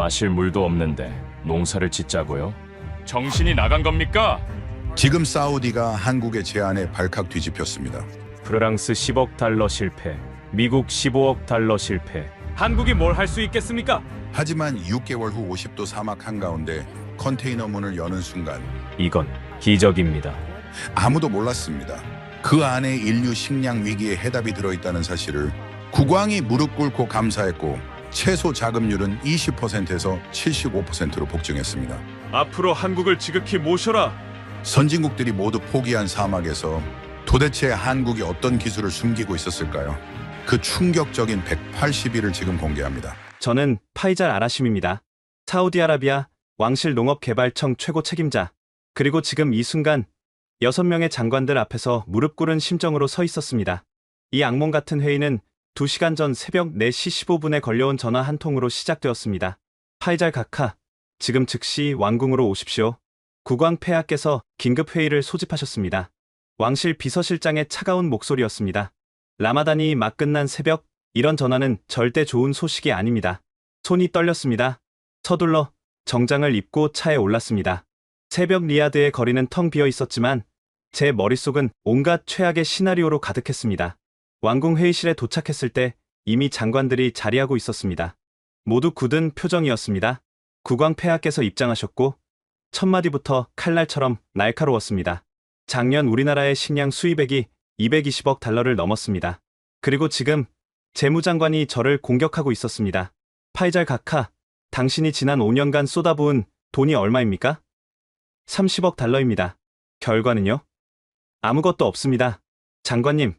마실 물도 없는데 농사를 짓자고요? 정신이 나간 겁니까? 지금 사우디가 한국의 제안에 발칵 뒤집혔습니다. 프랑스 10억 달러 실패, 미국 15억 달러 실패. 한국이 뭘 할 수 있겠습니까? 하지만 6개월 후 50도 사막 한가운데 컨테이너 문을 여는 순간 이건 기적입니다. 아무도 몰랐습니다. 그 안에 인류 식량 위기의 해답이 들어있다는 사실을 국왕이 무릎 꿇고 감사했고 채소 자급률은 20%에서 75%로 복증했습니다. 앞으로 한국을 지극히 모셔라. 선진국들이 모두 포기한 사막에서 도대체 한국이 어떤 기술을 숨기고 있었을까요? 그 충격적인 180일을 지금 공개합니다. 저는 파이잘 아라심입니다. 사우디아라비아 왕실농업개발청 최고 책임자. 그리고 지금 이 순간 6명의 장관들 앞에서 무릎 꿇은 심정으로 서 있었습니다. 이 악몽 같은 회의는 2시간 전 새벽 4시 15분에 걸려온 전화 한 통으로 시작되었습니다. 파이잘 카카, 지금 즉시 왕궁으로 오십시오. 국왕 폐하께서 긴급 회의를 소집하셨습니다. 왕실 비서실장의 차가운 목소리였습니다. 라마단이 막 끝난 새벽, 이런 전화는 절대 좋은 소식이 아닙니다. 손이 떨렸습니다. 서둘러 정장을 입고 차에 올랐습니다. 새벽 리야드의 거리는 텅 비어 있었지만 제 머릿속은 온갖 최악의 시나리오로 가득했습니다. 왕궁 회의실에 도착했을 때 이미 장관들이 자리하고 있었습니다. 모두 굳은 표정이었습니다. 국왕 폐하께서 입장하셨고 첫 마디부터 칼날처럼 날카로웠습니다. 작년 우리나라의 식량 수입액이 220억 달러를 넘었습니다. 그리고 지금 재무장관이 저를 공격하고 있었습니다. 파이잘 카카, 당신이 지난 5년간 쏟아부은 돈이 얼마입니까? 30억 달러입니다. 결과는요? 아무것도 없습니다. 장관님,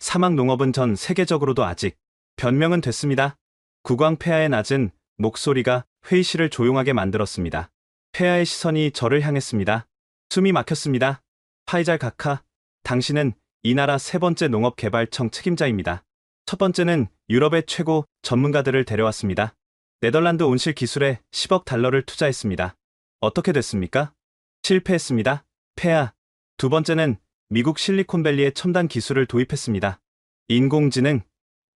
사막 농업은 전 세계적으로도 아직 변명은 됐습니다. 국왕 폐하의 낮은 목소리가 회의실을 조용하게 만들었습니다. 폐하의 시선이 저를 향했습니다. 숨이 막혔습니다. 파이잘 카카, 당신은 이 나라 세 번째 농업개발청 책임자입니다. 첫 번째는 유럽의 최고 전문가들을 데려왔습니다. 네덜란드 온실 기술에 10억 달러를 투자했습니다. 어떻게 됐습니까? 실패했습니다. 폐하. 두 번째는 미국 실리콘밸리의 첨단 기술을 도입했습니다. 인공지능,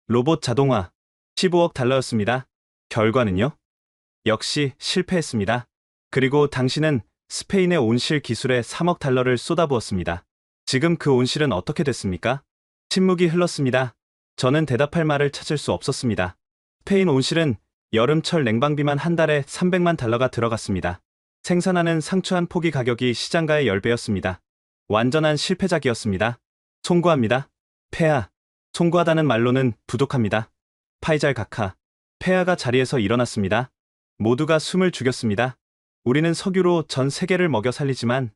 로봇 자동화, 15억 달러였습니다. 결과는요? 역시 실패했습니다. 그리고 당신은 스페인의 온실 기술에 3억 달러를 쏟아부었습니다. 지금 그 온실은 어떻게 됐습니까? 침묵이 흘렀습니다. 저는 대답할 말을 찾을 수 없었습니다. 스페인 온실은 여름철 냉방비만 한 달에 300만 달러가 들어갔습니다. 생산하는 상추 한 포기 가격이 시장가의 10배였습니다. 완전한 실패작이었습니다. 송구합니다. 폐하. 송구하다는 말로는 부족합니다. 파이잘 카카. 폐하가 자리에서 일어났습니다. 모두가 숨을 죽였습니다. 우리는 석유로 전 세계를 먹여 살리지만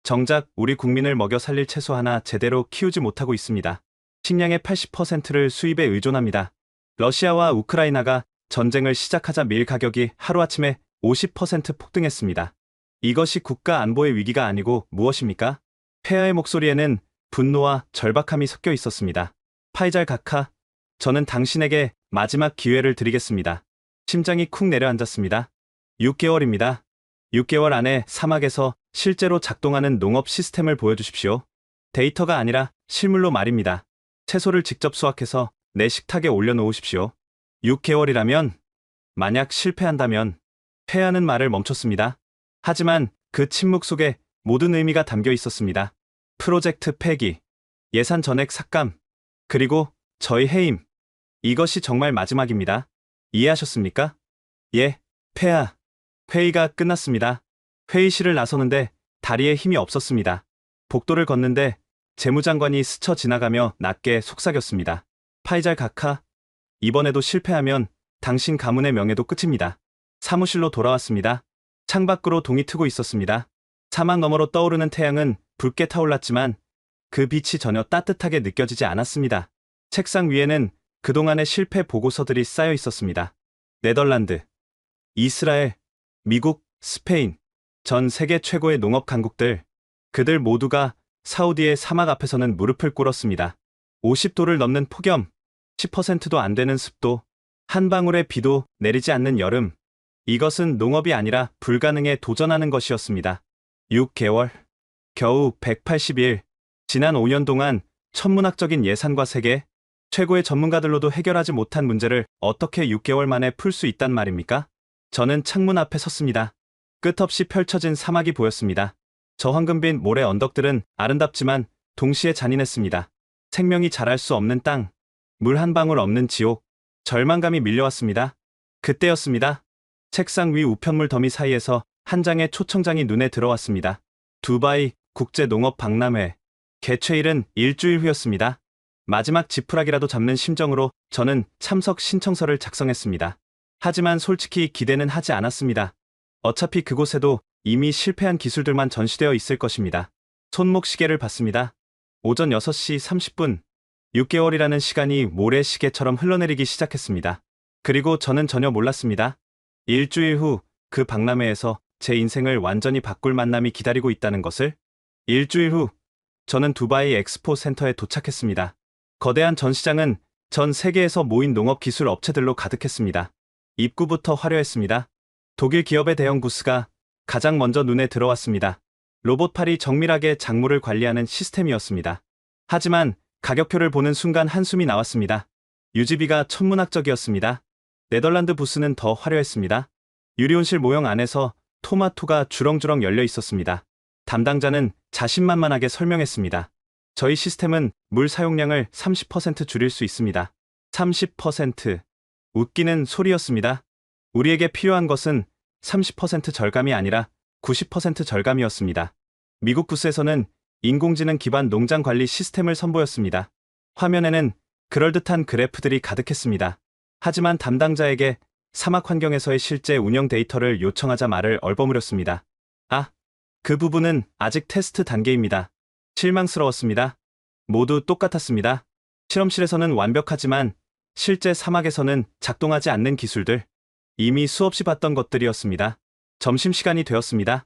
정작 우리 국민을 먹여 살릴 채소 하나 제대로 키우지 못하고 있습니다. 식량의 80%를 수입에 의존합니다. 러시아와 우크라이나가 전쟁을 시작하자 밀 가격이 하루아침에 50% 폭등했습니다. 이것이 국가 안보의 위기가 아니고 무엇입니까? 폐하의 목소리에는 분노와 절박함이 섞여 있었습니다. 파이잘 카카, 저는 당신에게 마지막 기회를 드리겠습니다. 심장이 쿵 내려앉았습니다. 6개월입니다. 6개월 안에 사막에서 실제로 작동하는 농업 시스템을 보여주십시오. 데이터가 아니라 실물로 말입니다. 채소를 직접 수확해서 내 식탁에 올려놓으십시오. 6개월이라면, 만약 실패한다면, 폐하는 말을 멈췄습니다. 하지만 그 침묵 속에 모든 의미가 담겨 있었습니다. 프로젝트 폐기, 예산 전액 삭감, 그리고 저희 해임. 이것이 정말 마지막입니다. 이해하셨습니까? 예, 폐하. 회의가 끝났습니다. 회의실을 나서는데 다리에 힘이 없었습니다. 복도를 걷는데 재무장관이 스쳐 지나가며 낮게 속삭였습니다. 파이잘 카카, 이번에도 실패하면 당신 가문의 명예도 끝입니다. 사무실로 돌아왔습니다. 창밖으로 동이 트고 있었습니다. 사막 너머로 떠오르는 태양은 붉게 타올랐지만 그 빛이 전혀 따뜻하게 느껴지지 않았습니다. 책상 위에는 그동안의 실패 보고서들이 쌓여 있었습니다. 네덜란드, 이스라엘, 미국, 스페인, 전 세계 최고의 농업 강국들, 그들 모두가 사우디의 사막 앞에서는 무릎을 꿇었습니다. 50도를 넘는 폭염, 10%도 안 되는 습도, 한 방울의 비도 내리지 않는 여름. 이것은 농업이 아니라 불가능에 도전하는 것이었습니다. 6개월, 겨우 180일, 지난 5년 동안 천문학적인 예산과 세계 최고의 전문가들로도 해결하지 못한 문제를 어떻게 6개월 만에 풀 수 있단 말입니까? 저는 창문 앞에 섰습니다. 끝없이 펼쳐진 사막이 보였습니다. 저 황금빛 모래 언덕들은 아름답지만 동시에 잔인했습니다. 생명이 자랄 수 없는 땅, 물 한 방울 없는 지옥, 절망감이 밀려왔습니다. 그때였습니다. 책상 위 우편물 더미 사이에서 한 장의 초청장이 눈에 들어왔습니다. 두바이 국제농업박람회. 개최일은 일주일 후였습니다. 마지막 지푸라기라도 잡는 심정으로 저는 참석 신청서를 작성했습니다. 하지만 솔직히 기대는 하지 않았습니다. 어차피 그곳에도 이미 실패한 기술들만 전시되어 있을 것입니다. 손목 시계를 봤습니다. 오전 6시 30분, 6개월이라는 시간이 모래시계처럼 흘러내리기 시작했습니다. 그리고 저는 전혀 몰랐습니다. 일주일 후 그 박람회에서 제 인생을 완전히 바꿀 만남이 기다리고 있다는 것을. 일주일 후 저는 두바이 엑스포 센터에 도착했습니다. 거대한 전시장은 전 세계에서 모인 농업 기술 업체들로 가득했습니다. 입구부터 화려했습니다. 독일 기업의 대형 부스가 가장 먼저 눈에 들어왔습니다. 로봇팔이 정밀하게 작물을 관리하는 시스템이었습니다. 하지만 가격표를 보는 순간 한숨이 나왔습니다. 유지비가 천문학적이었습니다. 네덜란드 부스는 더 화려했습니다. 유리온실 모형 안에서 토마토가 주렁주렁 열려 있었습니다. 담당자는 자신만만하게 설명했습니다. 저희 시스템은 물 사용량을 30% 줄일 수 있습니다. 30%. 웃기는 소리였습니다. 우리에게 필요한 것은 30% 절감이 아니라 90% 절감이었습니다. 미국 부스에서는 인공지능 기반 농장 관리 시스템을 선보였습니다. 화면에는 그럴듯한 그래프들이 가득했습니다. 하지만 담당자에게 사막 환경에서의 실제 운영 데이터를 요청하자 말을 얼버무렸습니다. 그 부분은 아직 테스트 단계입니다. 실망스러웠습니다. 모두 똑같았습니다. 실험실에서는 완벽하지만 실제 사막에서는 작동하지 않는 기술들. 이미 수없이 봤던 것들이었습니다. 점심시간이 되었습니다.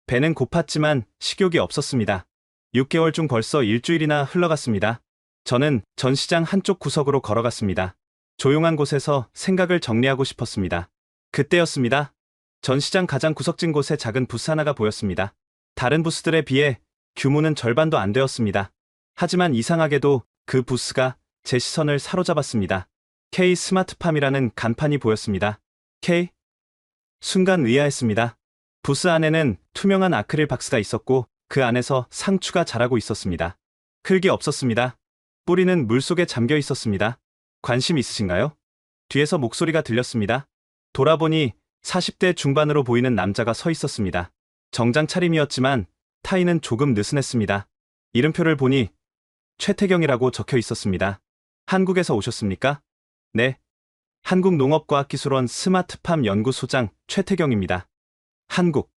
배는 고팠지만 식욕이 없었습니다. 6개월 중 벌써 일주일이나 흘러갔습니다. 저는 전시장 한쪽 구석으로 걸어갔습니다. 조용한 곳에서 생각을 정리하고 싶었습니다. 그때였습니다. 전시장 가장 구석진 곳에 작은 부스 하나가 보였습니다. 다른 부스들에 비해 규모는 절반도 안 되었습니다. 하지만 이상하게도 그 부스가 제 시선을 사로잡았습니다. K 스마트팜이라는 간판이 보였습니다. K? 순간 의아했습니다. 부스 안에는 투명한 아크릴 박스가 있었고 그 안에서 상추가 자라고 있었습니다. 흙이 없었습니다. 뿌리는 물속에 잠겨 있었습니다. 관심 있으신가요? 뒤에서 목소리가 들렸습니다. 돌아보니 40대 중반으로 보이는 남자가 서 있었습니다. 정장 차림이었지만 타이는 조금 느슨했습니다. 이름표를 보니 최태경이라고 적혀 있었습니다. 한국에서 오셨습니까? 네. 한국농업과학기술원 스마트팜 연구소장 최태경입니다. 한국.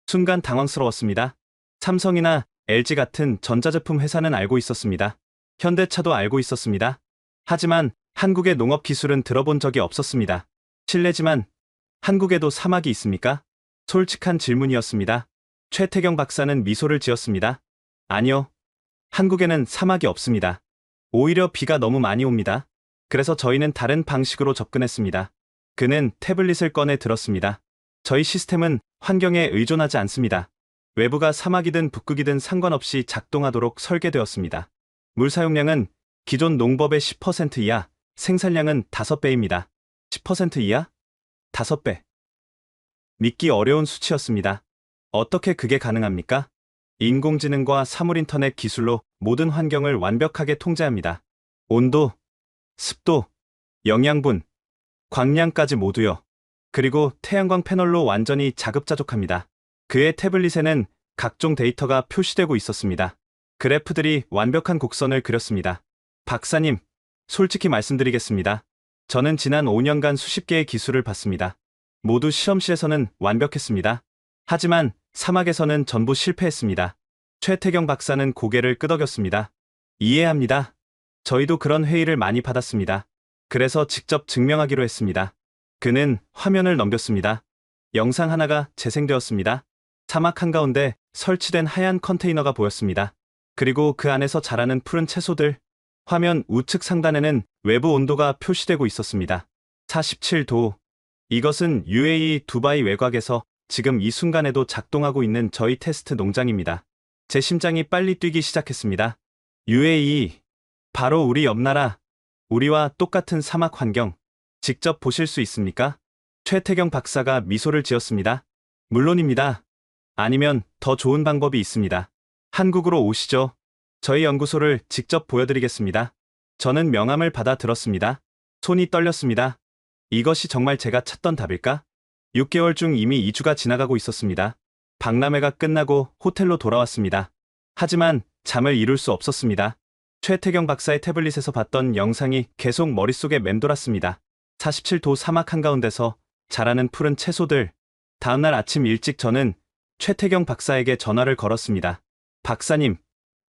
순간 당황스러웠습니다. 삼성이나 LG 같은 전자제품 회사는 알고 있었습니다. 현대차도 알고 있었습니다. 하지만 한국의 농업 기술은 들어본 적이 없었습니다. 실례지만 한국에도 사막이 있습니까? 솔직한 질문이었습니다. 최태경 박사는 미소를 지었습니다. 아니요. 한국에는 사막이 없습니다. 오히려 비가 너무 많이 옵니다. 그래서 저희는 다른 방식으로 접근했습니다. 그는 태블릿을 꺼내 들었습니다. 저희 시스템은 환경에 의존하지 않습니다. 외부가 사막이든 북극이든 상관없이 작동하도록 설계되었습니다. 물 사용량은 기존 농법의 10% 이하, 생산량은 5배입니다. 10% 이하? 5배. 믿기 어려운 수치였습니다. 어떻게 그게 가능합니까? 인공지능과 사물인터넷 기술로 모든 환경을 완벽하게 통제합니다. 온도, 습도, 영양분, 광량까지 모두요. 그리고 태양광 패널로 완전히 자급자족합니다. 그의 태블릿에는 각종 데이터가 표시되고 있었습니다. 그래프들이 완벽한 곡선을 그렸습니다. 박사님, 솔직히 말씀드리겠습니다. 저는 지난 5년간 수십 개의 기술을 봤습니다. 모두 실험실에서는 완벽했습니다. 하지만 사막에서는 전부 실패했습니다. 최태경 박사는 고개를 끄덕였습니다. 이해합니다. 저희도 그런 회의를 많이 받았습니다. 그래서 직접 증명하기로 했습니다. 그는 화면을 넘겼습니다. 영상 하나가 재생되었습니다. 사막 한가운데 설치된 하얀 컨테이너가 보였습니다. 그리고 그 안에서 자라는 푸른 채소들. 화면 우측 상단에는 외부 온도가 표시되고 있었습니다. 47도. 이것은 UAE 두바이 외곽에서 지금 이 순간에도 작동하고 있는 저희 테스트 농장입니다. 제 심장이 빨리 뛰기 시작했습니다. UAE. 바로 우리 옆나라. 우리와 똑같은 사막 환경. 직접 보실 수 있습니까? 최태경 박사가 미소를 지었습니다. 물론입니다. 아니면 더 좋은 방법이 있습니다. 한국으로 오시죠. 저희 연구소를 직접 보여드리겠습니다. 저는 명함을 받아 들었습니다. 손이 떨렸습니다. 이것이 정말 제가 찾던 답일까? 6개월 중 이미 2주가 지나가고 있었습니다. 박람회가 끝나고 호텔로 돌아왔습니다. 하지만 잠을 이룰 수 없었습니다. 최태경 박사의 태블릿에서 봤던 영상이 계속 머릿속에 맴돌았습니다. 47도 사막 한가운데서 자라는 푸른 채소들. 다음날 아침 일찍 저는 최태경 박사에게 전화를 걸었습니다. 박사님,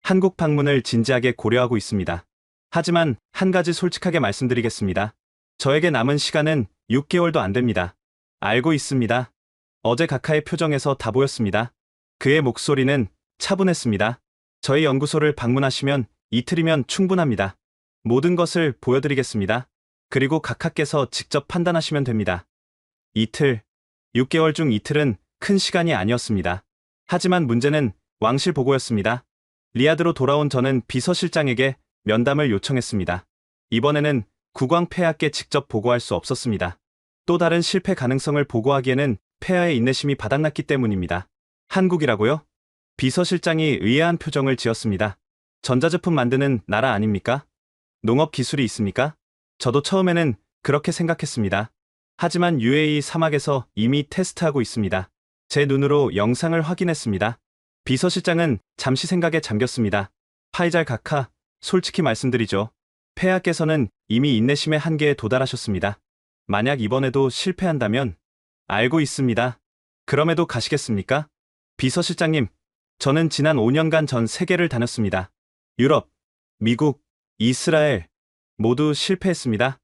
한국 방문을 진지하게 고려하고 있습니다. 하지만 한 가지 솔직하게 말씀드리겠습니다. 저에게 남은 시간은 6개월도 안 됩니다. 알고 있습니다. 어제 각하의 표정에서 다 보였습니다. 그의 목소리는 차분했습니다. 저희 연구소를 방문하시면 이틀이면 충분합니다. 모든 것을 보여드리겠습니다. 그리고 각하께서 직접 판단하시면 됩니다. 이틀, 6개월 중 이틀은 큰 시간이 아니었습니다. 하지만 문제는 왕실 보고였습니다. 리야드로 돌아온 저는 비서실장에게 면담을 요청했습니다. 이번에는 국왕 폐하께 직접 보고할 수 없었습니다. 또 다른 실패 가능성을 보고하기에는 폐하의 인내심이 바닥났기 때문입니다. 한국이라고요? 비서실장이 의아한 표정을 지었습니다. 전자제품 만드는 나라 아닙니까? 농업 기술이 있습니까? 저도 처음에는 그렇게 생각했습니다. 하지만 UAE 사막에서 이미 테스트하고 있습니다. 제 눈으로 영상을 확인했습니다. 비서실장은 잠시 생각에 잠겼습니다. 파이잘 각하, 솔직히 말씀드리죠. 폐하께서는 이미 인내심의 한계에 도달하셨습니다. 만약 이번에도 실패한다면 알고 있습니다. 그럼에도 가시겠습니까? 비서실장님, 저는 지난 5년간 전 세계를 다녔습니다. 유럽, 미국, 이스라엘 모두 실패했습니다.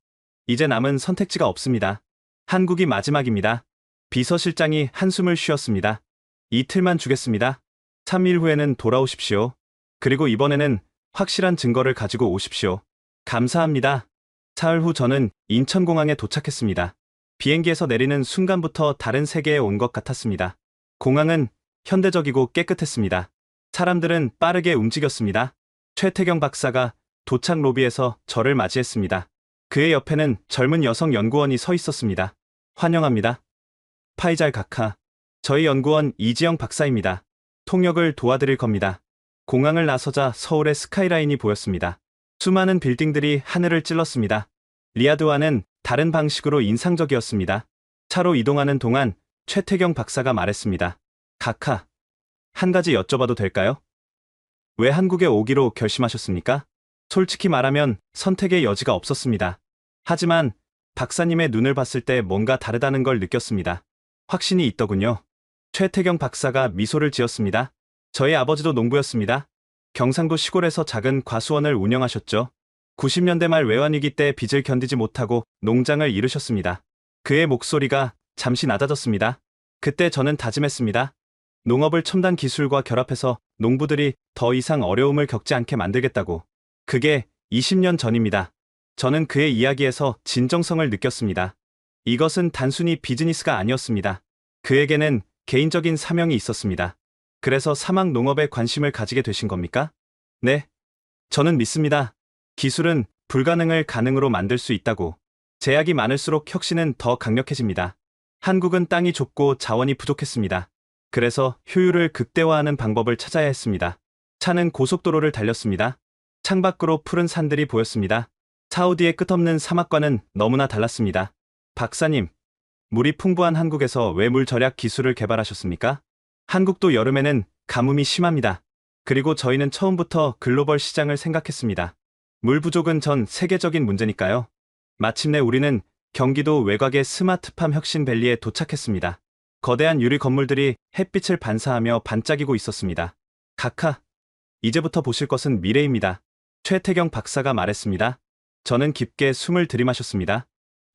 이제 남은 선택지가 없습니다. 한국이 마지막입니다. 비서실장이 한숨을 쉬었습니다. 이틀만 주겠습니다. 3일 후에는 돌아오십시오. 그리고 이번에는 확실한 증거를 가지고 오십시오. 감사합니다. 사흘 후 저는 인천공항에 도착했습니다. 비행기에서 내리는 순간부터 다른 세계에 온 것 같았습니다. 공항은 현대적이고 깨끗했습니다. 사람들은 빠르게 움직였습니다. 최태경 박사가 도착 로비에서 저를 맞이했습니다. 그의 옆에는 젊은 여성 연구원이 서 있었습니다. 환영합니다. 파이잘 각하, 저희 연구원 이지영 박사입니다. 통역을 도와드릴 겁니다. 공항을 나서자 서울의 스카이라인이 보였습니다. 수많은 빌딩들이 하늘을 찔렀습니다. 리야드와는 다른 방식으로 인상적이었습니다. 차로 이동하는 동안 최태경 박사가 말했습니다. 각하, 한 가지 여쭤봐도 될까요? 왜 한국에 오기로 결심하셨습니까? 솔직히 말하면 선택의 여지가 없었습니다. 하지만 박사님의 눈을 봤을 때 뭔가 다르다는 걸 느꼈습니다. 확신이 있더군요. 최태경 박사가 미소를 지었습니다. 저희 아버지도 농부였습니다. 경상도 시골에서 작은 과수원을 운영하셨죠. 90년대 말 외환위기 때 빚을 견디지 못하고 농장을 잃으셨습니다. 그의 목소리가 잠시 낮아졌습니다. 그때 저는 다짐했습니다. 농업을 첨단 기술과 결합해서 농부들이 더 이상 어려움을 겪지 않게 만들겠다고. 그게 20년 전입니다. 저는 그의 이야기에서 진정성을 느꼈습니다. 이것은 단순히 비즈니스가 아니었습니다. 그에게는 개인적인 사명이 있었습니다. 그래서 사막 농업에 관심을 가지게 되신 겁니까? 네. 저는 믿습니다. 기술은 불가능을 가능으로 만들 수 있다고. 제약이 많을수록 혁신은 더 강력해집니다. 한국은 땅이 좁고 자원이 부족했습니다. 그래서 효율을 극대화하는 방법을 찾아야 했습니다. 차는 고속도로를 달렸습니다. 창밖으로 푸른 산들이 보였습니다. 사우디의 끝없는 사막과는 너무나 달랐습니다. 박사님, 물이 풍부한 한국에서 왜 물 절약 기술을 개발하셨습니까? 한국도 여름에는 가뭄이 심합니다. 그리고 저희는 처음부터 글로벌 시장을 생각했습니다. 물 부족은 전 세계적인 문제니까요. 마침내 우리는 경기도 외곽의 스마트팜 혁신밸리에 도착했습니다. 거대한 유리 건물들이 햇빛을 반사하며 반짝이고 있었습니다. 각하, 이제부터 보실 것은 미래입니다. 최태경 박사가 말했습니다. 저는 깊게 숨을 들이마셨습니다.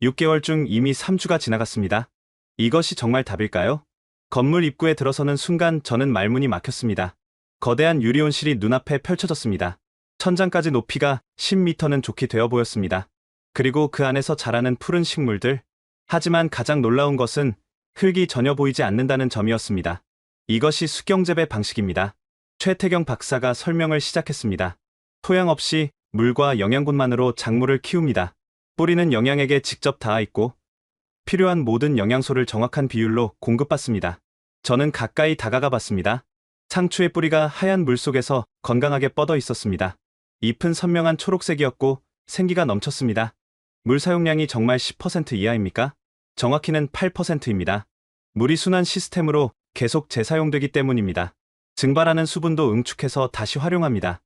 6개월 중 이미 3주가 지나갔습니다. 이것이 정말 답일까요? 건물 입구에 들어서는 순간 저는 말문이 막혔습니다. 거대한 유리온실이 눈앞에 펼쳐졌습니다. 천장까지 높이가 10m는 좋게 되어 보였습니다. 그리고 그 안에서 자라는 푸른 식물들. 하지만 가장 놀라운 것은 흙이 전혀 보이지 않는다는 점이었습니다. 이것이 수경재배 방식입니다. 최태경 박사가 설명을 시작했습니다. 토양 없이 물과 영양분만으로 작물을 키웁니다. 뿌리는 영양에게 직접 닿아 있고 필요한 모든 영양소를 정확한 비율로 공급받습니다. 저는 가까이 다가가 봤습니다. 상추의 뿌리가 하얀 물 속에서 건강하게 뻗어 있었습니다. 잎은 선명한 초록색이었고 생기가 넘쳤습니다. 물 사용량이 정말 10% 이하입니까? 정확히는 8%입니다. 물이 순환 시스템으로 계속 재사용되기 때문입니다. 증발하는 수분도 응축해서 다시 활용합니다.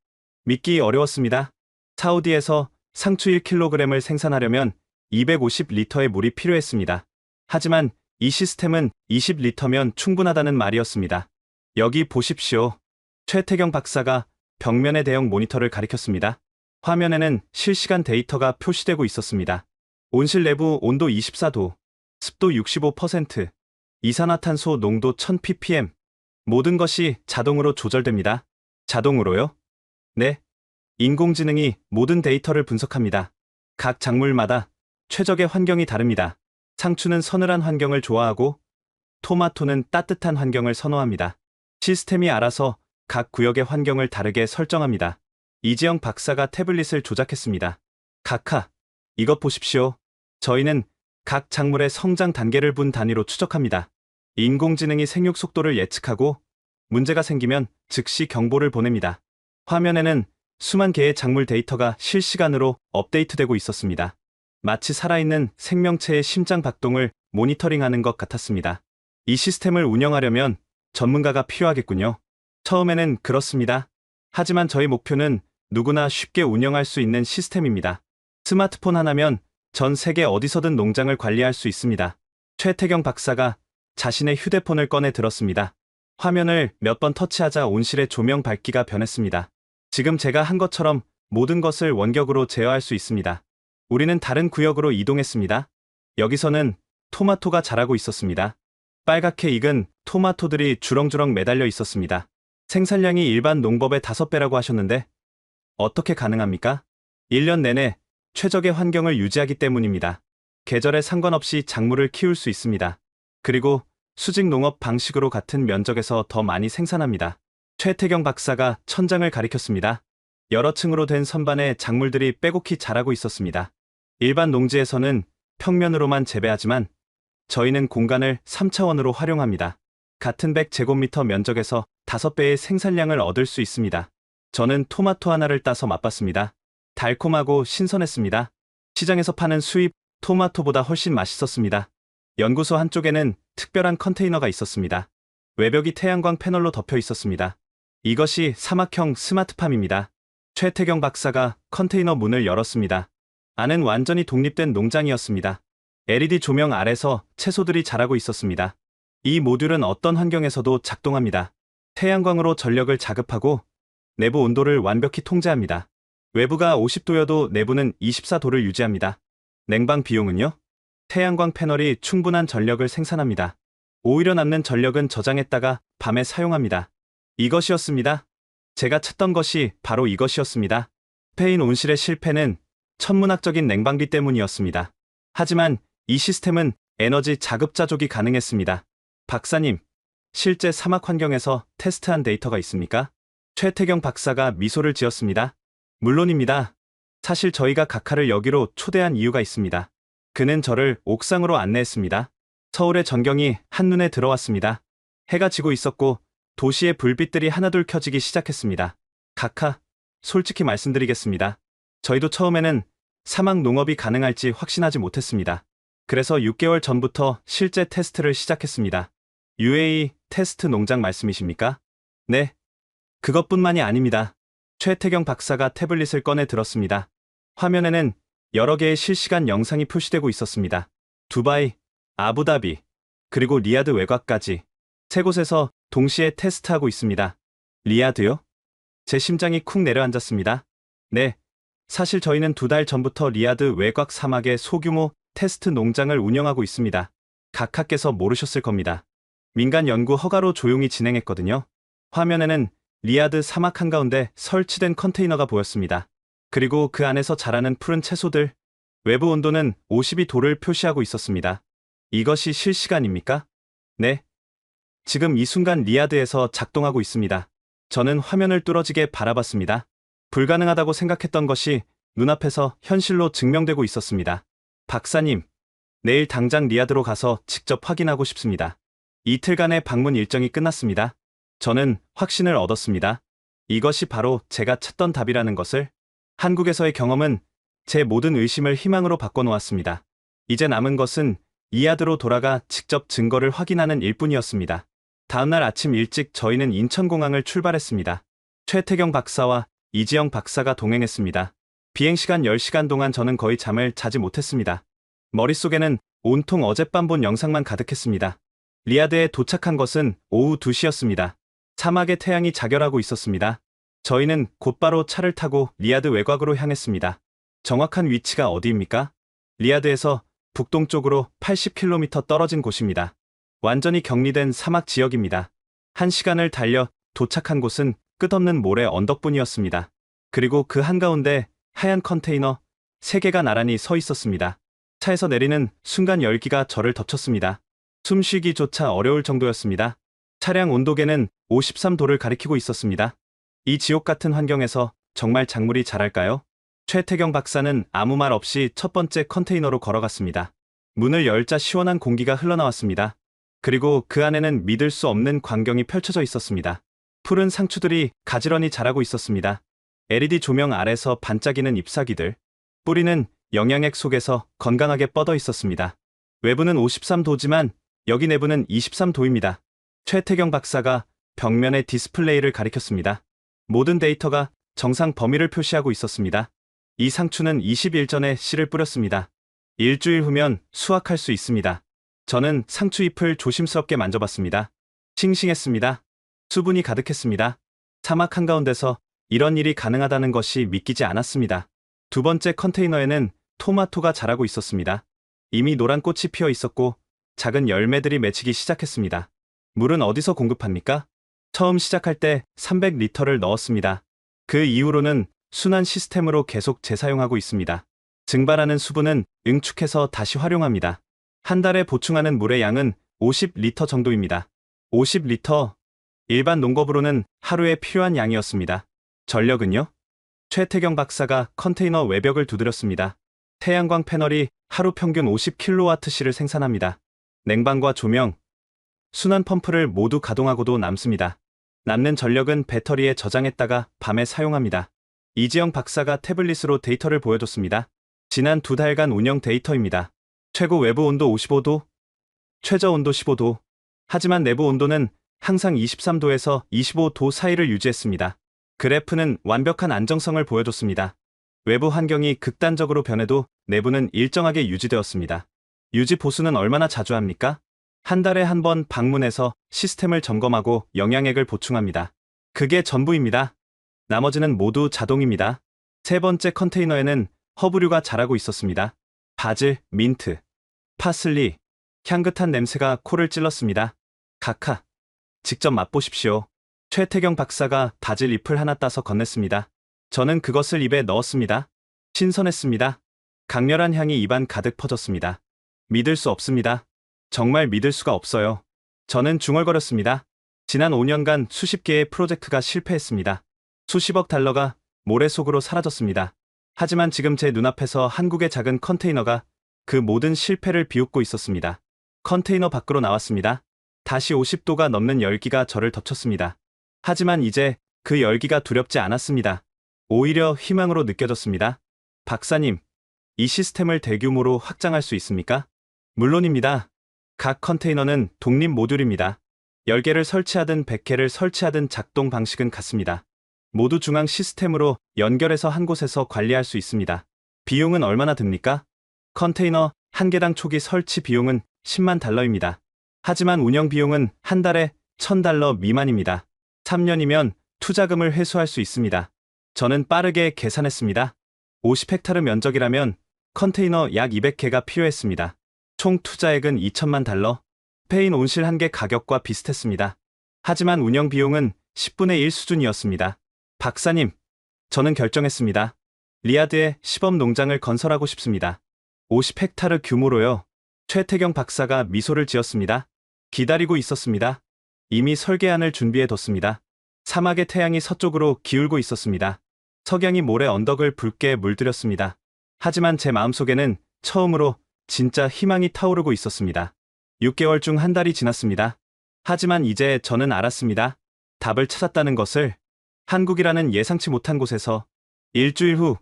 믿기 어려웠습니다. 사우디에서 상추 1kg을 생산하려면 250리터의 물이 필요했습니다. 하지만 이 시스템은 20리터면 충분하다는 말이었습니다. 여기 보십시오. 최태경 박사가 벽면의 대형 모니터를 가리켰습니다. 화면에는 실시간 데이터가 표시되고 있었습니다. 온실 내부 온도 24도, 습도 65%, 이산화탄소 농도 1000ppm. 모든 것이 자동으로 조절됩니다. 자동으로요? 네. 인공지능이 모든 데이터를 분석합니다. 각 작물마다 최적의 환경이 다릅니다. 상추는 서늘한 환경을 좋아하고 토마토는 따뜻한 환경을 선호합니다. 시스템이 알아서 각 구역의 환경을 다르게 설정합니다. 이지영 박사가 태블릿을 조작했습니다. 각하, 이것 보십시오. 저희는 각 작물의 성장 단계를 분 단위로 추적합니다. 인공지능이 생육 속도를 예측하고 문제가 생기면 즉시 경보를 보냅니다. 화면에는 수만 개의 작물 데이터가 실시간으로 업데이트되고 있었습니다. 마치 살아있는 생명체의 심장 박동을 모니터링하는 것 같았습니다. 이 시스템을 운영하려면 전문가가 필요하겠군요. 처음에는 그렇습니다. 하지만 저희 목표는 누구나 쉽게 운영할 수 있는 시스템입니다. 스마트폰 하나면 전 세계 어디서든 농장을 관리할 수 있습니다. 최태경 박사가 자신의 휴대폰을 꺼내 들었습니다. 화면을 몇 번 터치하자 온실의 조명 밝기가 변했습니다. 지금 제가 한 것처럼 모든 것을 원격으로 제어할 수 있습니다. 우리는 다른 구역으로 이동했습니다. 여기서는 토마토가 자라고 있었습니다. 빨갛게 익은 토마토들이 주렁주렁 매달려 있었습니다. 생산량이 일반 농법의 5배라고 하셨는데 어떻게 가능합니까? 1년 내내 최적의 환경을 유지하기 때문입니다. 계절에 상관없이 작물을 키울 수 있습니다. 그리고 수직 농업 방식으로 같은 면적에서 더 많이 생산합니다. 최태경 박사가 천장을 가리켰습니다. 여러 층으로 된 선반에 작물들이 빼곡히 자라고 있었습니다. 일반 농지에서는 평면으로만 재배하지만 저희는 공간을 3차원으로 활용합니다. 같은 100제곱미터 면적에서 5배의 생산량을 얻을 수 있습니다. 저는 토마토 하나를 따서 맛봤습니다. 달콤하고 신선했습니다. 시장에서 파는 수입 토마토보다 훨씬 맛있었습니다. 연구소 한쪽에는 특별한 컨테이너가 있었습니다. 외벽이 태양광 패널로 덮여 있었습니다. 이것이 사막형 스마트팜입니다. 최태경 박사가 컨테이너 문을 열었습니다. 안은 완전히 독립된 농장이었습니다. LED 조명 아래서 채소들이 자라고 있었습니다. 이 모듈은 어떤 환경에서도 작동합니다. 태양광으로 전력을 자급하고 내부 온도를 완벽히 통제합니다. 외부가 50도여도 내부는 24도를 유지합니다. 냉방 비용은요? 태양광 패널이 충분한 전력을 생산합니다. 오히려 남는 전력은 저장했다가 밤에 사용합니다. 이것이었습니다. 제가 찾던 것이 바로 이것이었습니다. 스페인 온실의 실패는 천문학적인 냉방비 때문이었습니다. 하지만 이 시스템은 에너지 자급자족이 가능했습니다. 박사님, 실제 사막 환경에서 테스트한 데이터가 있습니까? 최태경 박사가 미소를 지었습니다. 물론입니다. 사실 저희가 각하를 여기로 초대한 이유가 있습니다. 그는 저를 옥상으로 안내했습니다. 서울의 전경이 한눈에 들어왔습니다. 해가 지고 있었고 도시의 불빛들이 하나둘 켜지기 시작했습니다. 각하, 솔직히 말씀드리겠습니다. 저희도 처음에는 사막 농업이 가능할지 확신하지 못했습니다. 그래서 6개월 전부터 실제 테스트를 시작했습니다. UAE 테스트 농장 말씀이십니까? 네. 그것뿐만이 아닙니다. 최태경 박사가 태블릿을 꺼내 들었습니다. 화면에는 여러 개의 실시간 영상이 표시되고 있었습니다. 두바이, 아부다비, 그리고 리야드 외곽까지 세 곳에서 동시에 테스트하고 있습니다. 리야드요? 제 심장이 쿵 내려앉았습니다. 네. 사실 저희는 2달 전부터 리야드 외곽 사막의 소규모 테스트 농장을 운영하고 있습니다. 각하께서 모르셨을 겁니다. 민간 연구 허가로 조용히 진행했거든요. 화면에는 리야드 사막 한가운데 설치된 컨테이너가 보였습니다. 그리고 그 안에서 자라는 푸른 채소들, 외부 온도는 52도를 표시하고 있었습니다. 이것이 실시간입니까? 네. 지금 이 순간 리야드에서 작동하고 있습니다. 저는 화면을 뚫어지게 바라봤습니다. 불가능하다고 생각했던 것이 눈앞에서 현실로 증명되고 있었습니다. 박사님, 내일 당장 리야드로 가서 직접 확인하고 싶습니다. 이틀간의 방문 일정이 끝났습니다. 저는 확신을 얻었습니다. 이것이 바로 제가 찾던 답이라는 것을. 한국에서의 경험은 제 모든 의심을 희망으로 바꿔놓았습니다. 이제 남은 것은 리야드로 돌아가 직접 증거를 확인하는 일뿐이었습니다. 다음날 아침 일찍 저희는 인천공항을 출발했습니다. 최태경 박사와 이지영 박사가 동행했습니다. 비행시간 10시간 동안 저는 거의 잠을 자지 못했습니다. 머릿속에는 온통 어젯밤 본 영상만 가득했습니다. 리야드에 도착한 것은 오후 2시였습니다. 사막의 태양이 자결하고 있었습니다. 저희는 곧바로 차를 타고 리야드 외곽으로 향했습니다. 정확한 위치가 어디입니까? 리야드에서 북동쪽으로 80km 떨어진 곳입니다. 완전히 격리된 사막 지역입니다. 1시간을 달려 도착한 곳은 끝없는 모래 언덕뿐이었습니다. 그리고 그 한가운데 하얀 컨테이너 3개가 나란히 서 있었습니다. 차에서 내리는 순간 열기가 저를 덮쳤습니다. 숨쉬기조차 어려울 정도였습니다. 차량 온도계는 53도를 가리키고 있었습니다. 이 지옥 같은 환경에서 정말 작물이 자랄까요? 최태경 박사는 아무 말 없이 첫 번째 컨테이너로 걸어갔습니다. 문을 열자 시원한 공기가 흘러나왔습니다. 그리고 그 안에는 믿을 수 없는 광경이 펼쳐져 있었습니다. 푸른 상추들이 가지런히 자라고 있었습니다. LED 조명 아래서 반짝이는 잎사귀들, 뿌리는 영양액 속에서 건강하게 뻗어 있었습니다. 외부는 53도지만 여기 내부는 23도입니다. 최태경 박사가 벽면에 디스플레이를 가리켰습니다. 모든 데이터가 정상 범위를 표시하고 있었습니다. 이 상추는 20일 전에 씨를 뿌렸습니다. 일주일 후면 수확할 수 있습니다. 저는 상추 잎을 조심스럽게 만져봤습니다. 싱싱했습니다. 수분이 가득했습니다. 사막 한가운데서 이런 일이 가능하다는 것이 믿기지 않았습니다. 두 번째 컨테이너에는 토마토가 자라고 있었습니다. 이미 노란 꽃이 피어 있었고 작은 열매들이 맺히기 시작했습니다. 물은 어디서 공급합니까? 처음 시작할 때 300리터를 넣었습니다. 그 이후로는 순환 시스템으로 계속 재사용하고 있습니다. 증발하는 수분은 응축해서 다시 활용합니다. 한 달에 보충하는 물의 양은 50리터 정도입니다. 50리터. 일반 농법으로는 하루에 필요한 양이었습니다. 전력은요? 최태경 박사가 컨테이너 외벽을 두드렸습니다. 태양광 패널이 하루 평균 50kWh를 생산합니다. 냉방과 조명, 순환 펌프를 모두 가동하고도 남습니다. 남는 전력은 배터리에 저장했다가 밤에 사용합니다. 이지영 박사가 태블릿으로 데이터를 보여줬습니다. 지난 2달간 운영 데이터입니다. 최고 외부 온도 55도, 최저 온도 15도. 하지만 내부 온도는 항상 23도에서 25도 사이를 유지했습니다. 그래프는 완벽한 안정성을 보여줬습니다. 외부 환경이 극단적으로 변해도 내부는 일정하게 유지되었습니다. 유지 보수는 얼마나 자주 합니까? 한 달에 한 번 방문해서 시스템을 점검하고 영양액을 보충합니다. 그게 전부입니다. 나머지는 모두 자동입니다. 세 번째 컨테이너에는 허브류가 자라고 있었습니다. 바질, 민트, 파슬리, 향긋한 냄새가 코를 찔렀습니다. 카카, 직접 맛보십시오. 최태경 박사가 바질 잎을 하나 따서 건넸습니다. 저는 그것을 입에 넣었습니다. 신선했습니다. 강렬한 향이 입안 가득 퍼졌습니다. 믿을 수 없습니다. 정말 믿을 수가 없어요. 저는 중얼거렸습니다. 지난 5년간 수십 개의 프로젝트가 실패했습니다. 수십억 달러가 모래 속으로 사라졌습니다. 하지만 지금 제 눈앞에서 한국의 작은 컨테이너가 그 모든 실패를 비웃고 있었습니다. 컨테이너 밖으로 나왔습니다. 다시 50도가 넘는 열기가 저를 덮쳤습니다. 하지만 이제 그 열기가 두렵지 않았습니다. 오히려 희망으로 느껴졌습니다. 박사님, 이 시스템을 대규모로 확장할 수 있습니까? 물론입니다. 각 컨테이너는 독립 모듈입니다. 10개를 설치하든 100개를 설치하든 작동 방식은 같습니다. 모두 중앙 시스템으로 연결해서 한 곳에서 관리할 수 있습니다. 비용은 얼마나 듭니까? 컨테이너 한 개당 초기 설치 비용은 10만 달러입니다. 하지만 운영 비용은 한 달에 1000달러 미만입니다. 3년이면 투자금을 회수할 수 있습니다. 저는 빠르게 계산했습니다. 50헥타르 면적이라면 컨테이너 약 200개가 필요했습니다. 총 투자액은 2천만 달러, 스페인 온실 한 개 가격과 비슷했습니다. 하지만 운영 비용은 10분의 1 수준이었습니다. 박사님, 저는 결정했습니다. 리야드에 시범 농장을 건설하고 싶습니다. 50헥타르 규모로요. 최태경 박사가 미소를 지었습니다. 기다리고 있었습니다. 이미 설계안을 준비해뒀습니다. 사막의 태양이 서쪽으로 기울고 있었습니다. 석양이 모래 언덕을 붉게 물들였습니다. 하지만 제 마음속에는 처음으로 진짜 희망이 타오르고 있었습니다. 6개월 중 한 달이 지났습니다. 하지만 이제 저는 알았습니다. 답을 찾았다는 것을. 한국이라는 예상치 못한 곳에서 일주일 후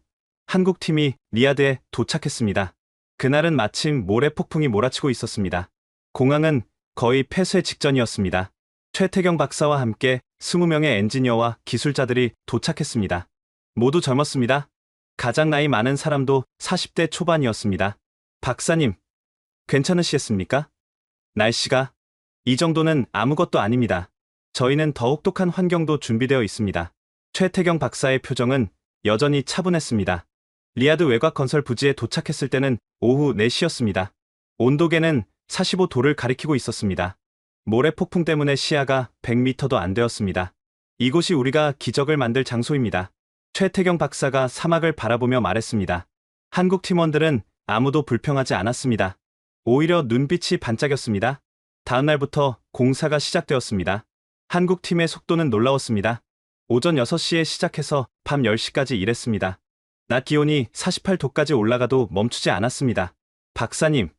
한국팀이 리야드에 도착했습니다. 그날은 마침 모래 폭풍이 몰아치고 있었습니다. 공항은 거의 폐쇄 직전이었습니다. 최태경 박사와 함께 20명의 엔지니어와 기술자들이 도착했습니다. 모두 젊었습니다. 가장 나이 많은 사람도 40대 초반이었습니다. 박사님, 괜찮으시겠습니까? 날씨가 이 정도는 아무것도 아닙니다. 저희는 더 혹독한 환경도 준비되어 있습니다. 최태경 박사의 표정은 여전히 차분했습니다. 리야드 외곽 건설 부지에 도착했을 때는 오후 4시였습니다. 온도계는 45도를 가리키고 있었습니다. 모래 폭풍 때문에 시야가 100m도 안 되었습니다. 이곳이 우리가 기적을 만들 장소입니다. 최태경 박사가 사막을 바라보며 말했습니다. 한국 팀원들은 아무도 불평하지 않았습니다. 오히려 눈빛이 반짝였습니다. 다음 날부터 공사가 시작되었습니다. 한국 팀의 속도는 놀라웠습니다. 오전 6시에 시작해서 밤 10시까지 일했습니다. 낮 기온이 48도까지 올라가도 멈추지 않았습니다. 박사님,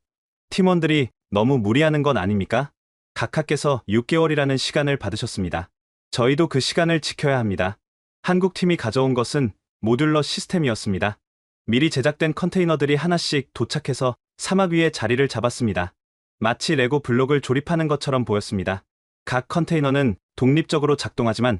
팀원들이 너무 무리하는 건 아닙니까? 각하께서 6개월이라는 시간을 받으셨습니다. 저희도 그 시간을 지켜야 합니다. 한국 팀이 가져온 것은 모듈러 시스템이었습니다. 미리 제작된 컨테이너들이 하나씩 도착해서 사막 위에 자리를 잡았습니다. 마치 레고 블록을 조립하는 것처럼 보였습니다. 각 컨테이너는 독립적으로 작동하지만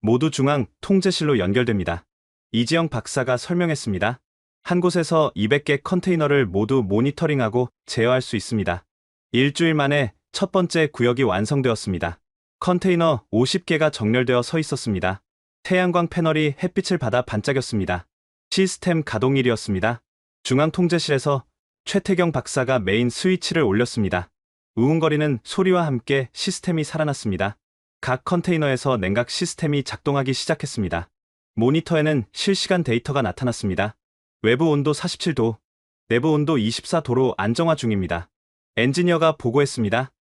모두 중앙 통제실로 연결됩니다. 이지영 박사가 설명했습니다. 한 곳에서 200개 컨테이너를 모두 모니터링하고 제어할 수 있습니다. 일주일 만에 첫 번째 구역이 완성되었습니다. 컨테이너 50개가 정렬되어 서 있었습니다. 태양광 패널이 햇빛을 받아 반짝였습니다. 시스템 가동일이었습니다. 중앙 통제실에서 최태경 박사가 메인 스위치를 올렸습니다. 우웅거리는 소리와 함께 시스템이 살아났습니다. 각 컨테이너에서 냉각 시스템이 작동하기 시작했습니다. 모니터에는 실시간 데이터가 나타났습니다. 외부 온도 47도, 내부 온도 24도로 안정화 중입니다. 엔지니어가 보고했습니다.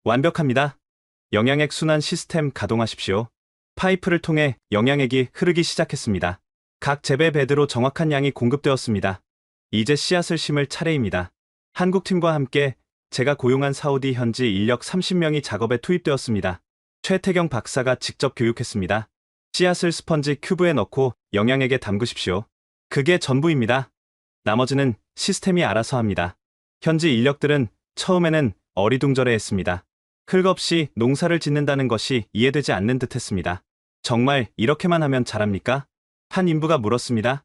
완벽합니다. 영양액 순환 시스템 가동하십시오. 파이프를 통해 영양액이 흐르기 시작했습니다. 각 재배 베드로 정확한 양이 공급되었습니다. 이제 씨앗을 심을 차례입니다. 한국팀과 함께 제가 고용한 사우디 현지 인력 30명이 작업에 투입되었습니다. 최태경 박사가 직접 교육했습니다. 씨앗을 스펀지 큐브에 넣고 영양액에 담그십시오. 그게 전부입니다. 나머지는 시스템이 알아서 합니다. 현지 인력들은 처음에는 어리둥절해했습니다. 흙 없이 농사를 짓는다는 것이 이해되지 않는 듯했습니다. 정말 이렇게만 하면 잘합니까? 한 인부가 물었습니다.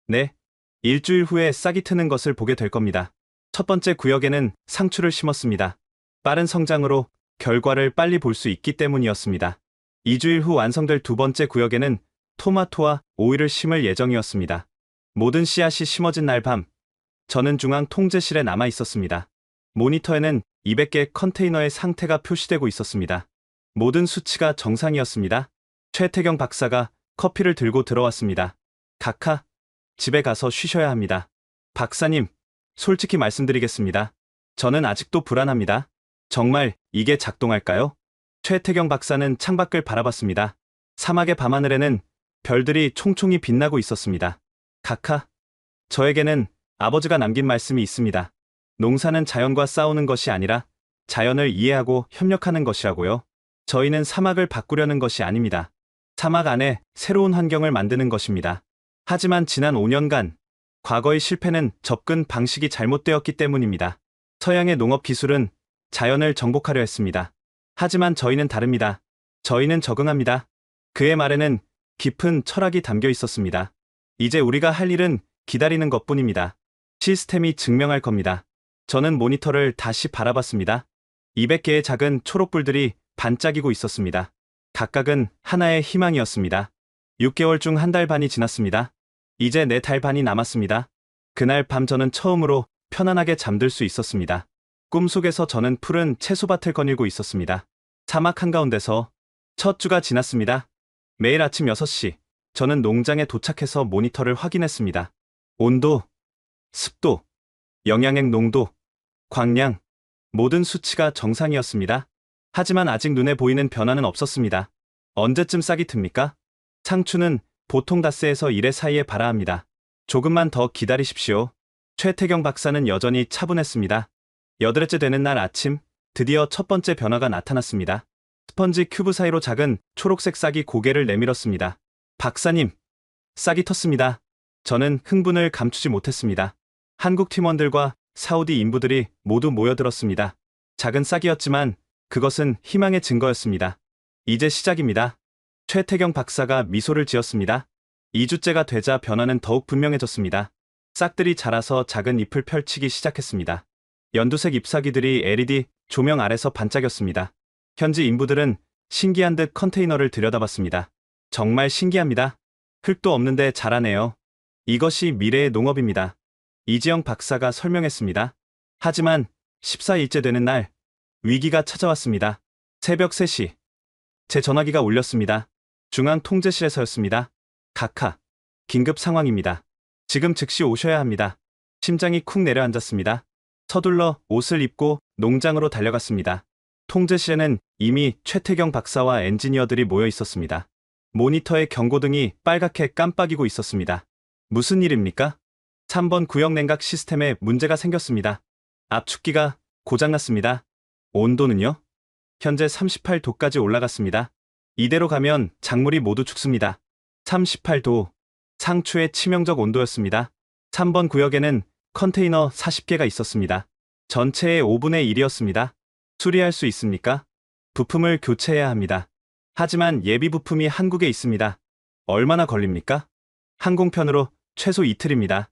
네. 일주일 후에 싹이 트는 것을 보게 될 겁니다. 첫 번째 구역에는 상추를 심었습니다. 빠른 성장으로 결과를 빨리 볼 수 있기 때문이었습니다. 2주일 후 완성될 두 번째 구역에는 토마토와 오이를 심을 예정이었습니다. 모든 씨앗이 심어진 날 밤, 저는 중앙 통제실에 남아 있었습니다. 모니터에는 200개 컨테이너의 상태가 표시되고 있었습니다. 모든 수치가 정상이었습니다. 최태경 박사가 커피를 들고 들어왔습니다. 각하, 집에 가서 쉬셔야 합니다. 박사님, 솔직히 말씀드리겠습니다. 저는 아직도 불안합니다. 정말 이게 작동할까요? 최태경 박사는 창밖을 바라봤습니다. 사막의 밤하늘에는 별들이 총총히 빛나고 있었습니다. 각하, 저에게는 아버지가 남긴 말씀이 있습니다. 농사는 자연과 싸우는 것이 아니라 자연을 이해하고 협력하는 것이라고요. 저희는 사막을 바꾸려는 것이 아닙니다. 사막 안에 새로운 환경을 만드는 것입니다. 하지만 지난 5년간 과거의 실패는 접근 방식이 잘못되었기 때문입니다. 서양의 농업 기술은 자연을 정복하려 했습니다. 하지만 저희는 다릅니다. 저희는 적응합니다. 그의 말에는 깊은 철학이 담겨 있었습니다. 이제 우리가 할 일은 기다리는 것뿐입니다. 시스템이 증명할 겁니다. 저는 모니터를 다시 바라봤습니다. 200개의 작은 초록불들이 반짝이고 있었습니다. 각각은 하나의 희망이었습니다. 6개월 중 한 달 반이 지났습니다. 이제 4달 반이 남았습니다. 그날 밤 저는 처음으로 편안하게 잠들 수 있었습니다. 꿈속에서 저는 푸른 채소밭을 거닐고 있었습니다. 사막 한가운데서 첫 주가 지났습니다. 매일 아침 6시, 저는 농장에 도착해서 모니터를 확인했습니다. 온도, 습도, 영양액 농도, 광량, 모든 수치가 정상이었습니다. 하지만 아직 눈에 보이는 변화는 없었습니다. 언제쯤 싹이 틉니까? 상추는 보통 닷새에서 1회 사이에 발아합니다. 조금만 더 기다리십시오. 최태경 박사는 여전히 차분했습니다. 여드레째 되는 날 아침, 드디어 첫 번째 변화가 나타났습니다. 스펀지 큐브 사이로 작은 초록색 싹이 고개를 내밀었습니다. 박사님, 싹이 텄습니다. 저는 흥분을 감추지 못했습니다. 한국 팀원들과 사우디 인부들이 모두 모여들었습니다. 작은 싹이었지만 그것은 희망의 증거였습니다. 이제 시작입니다. 최태경 박사가 미소를 지었습니다. 2주째가 되자 변화는 더욱 분명해졌습니다. 싹들이 자라서 작은 잎을 펼치기 시작했습니다. 연두색 잎사귀들이 LED 조명 아래서 반짝였습니다. 현지 인부들은 신기한 듯 컨테이너를 들여다봤습니다. 정말 신기합니다. 흙도 없는데 자라네요. 이것이 미래의 농업입니다. 이지영 박사가 설명했습니다. 하지만 14일째 되는 날, 위기가 찾아왔습니다. 새벽 3시. 제 전화기가 울렸습니다. 중앙통제실에서였습니다. 각하, 긴급 상황입니다. 지금 즉시 오셔야 합니다. 심장이 쿵 내려앉았습니다. 서둘러 옷을 입고 농장으로 달려갔습니다. 통제실에는 이미 최태경 박사와 엔지니어들이 모여 있었습니다. 모니터의 경고등이 빨갛게 깜빡이고 있었습니다. 무슨 일입니까? 3번 구역 냉각 시스템에 문제가 생겼습니다. 압축기가 고장났습니다. 온도는요? 현재 38도까지 올라갔습니다. 이대로 가면 작물이 모두 죽습니다. 38도. 상추의 치명적 온도였습니다. 3번 구역에는 컨테이너 40개가 있었습니다. 전체의 5분의 1이었습니다. 수리할 수 있습니까? 부품을 교체해야 합니다. 하지만 예비 부품이 한국에 있습니다. 얼마나 걸립니까? 항공편으로 최소 이틀입니다.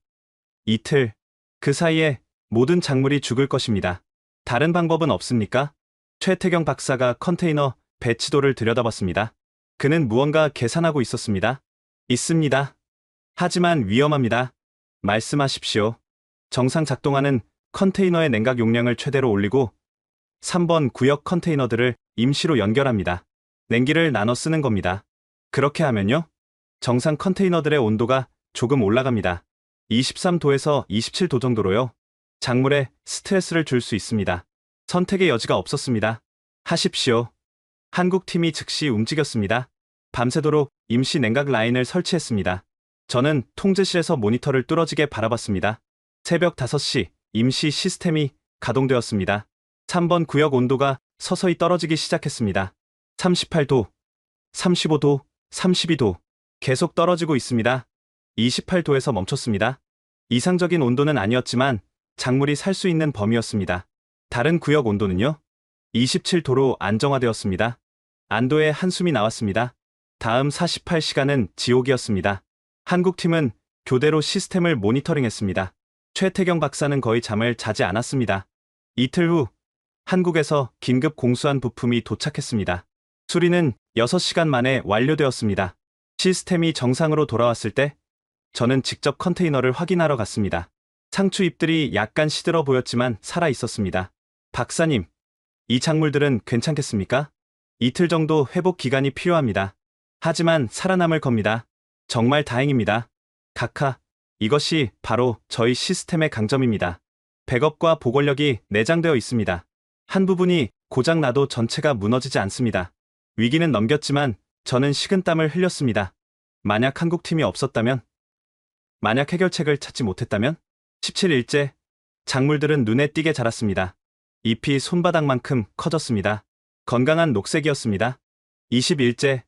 이틀. 그 사이에 모든 작물이 죽을 것입니다. 다른 방법은 없습니까? 최태경 박사가 컨테이너 배치도를 들여다봤습니다. 그는 무언가 계산하고 있었습니다. 있습니다. 하지만 위험합니다. 말씀하십시오. 정상 작동하는 컨테이너의 냉각 용량을 최대로 올리고 3번 구역 컨테이너들을 임시로 연결합니다. 냉기를 나눠 쓰는 겁니다. 그렇게 하면요? 정상 컨테이너들의 온도가 조금 올라갑니다. 23도에서 27도 정도로요. 작물에 스트레스를 줄 수 있습니다. 선택의 여지가 없었습니다. 하십시오. 한국 팀이 즉시 움직였습니다. 밤새도록 임시 냉각 라인을 설치했습니다. 저는 통제실에서 모니터를 뚫어지게 바라봤습니다. 새벽 5시 임시 시스템이 가동되었습니다. 3번 구역 온도가 서서히 떨어지기 시작했습니다. 38도, 35도, 32도. 계속 떨어지고 있습니다. 28도에서 멈췄습니다. 이상적인 온도는 아니었지만 작물이 살 수 있는 범위였습니다. 다른 구역 온도는요? 27도로 안정화되었습니다. 안도의 한숨이 나왔습니다. 다음 48시간은 지옥이었습니다. 한국팀은 교대로 시스템을 모니터링했습니다. 최태경 박사는 거의 잠을 자지 않았습니다. 이틀 후 한국에서 긴급 공수한 부품이 도착했습니다. 수리는 6시간 만에 완료되었습니다. 시스템이 정상으로 돌아왔을 때 저는 직접 컨테이너를 확인하러 갔습니다. 상추 잎들이 약간 시들어 보였지만 살아 있었습니다. 박사님, 이 작물들은 괜찮겠습니까? 이틀 정도 회복 기간이 필요합니다. 하지만 살아남을 겁니다. 정말 다행입니다. 각하, 이것이 바로 저희 시스템의 강점입니다. 백업과 보건력이 내장되어 있습니다. 한 부분이 고장나도 전체가 무너지지 않습니다. 위기는 넘겼지만 저는 식은땀을 흘렸습니다. 만약 한국팀이 없었다면? 만약 해결책을 찾지 못했다면? 17일째, 작물들은 눈에 띄게 자랐습니다. 잎이 손바닥만큼 커졌습니다. 건강한 녹색이었습니다. 20일째,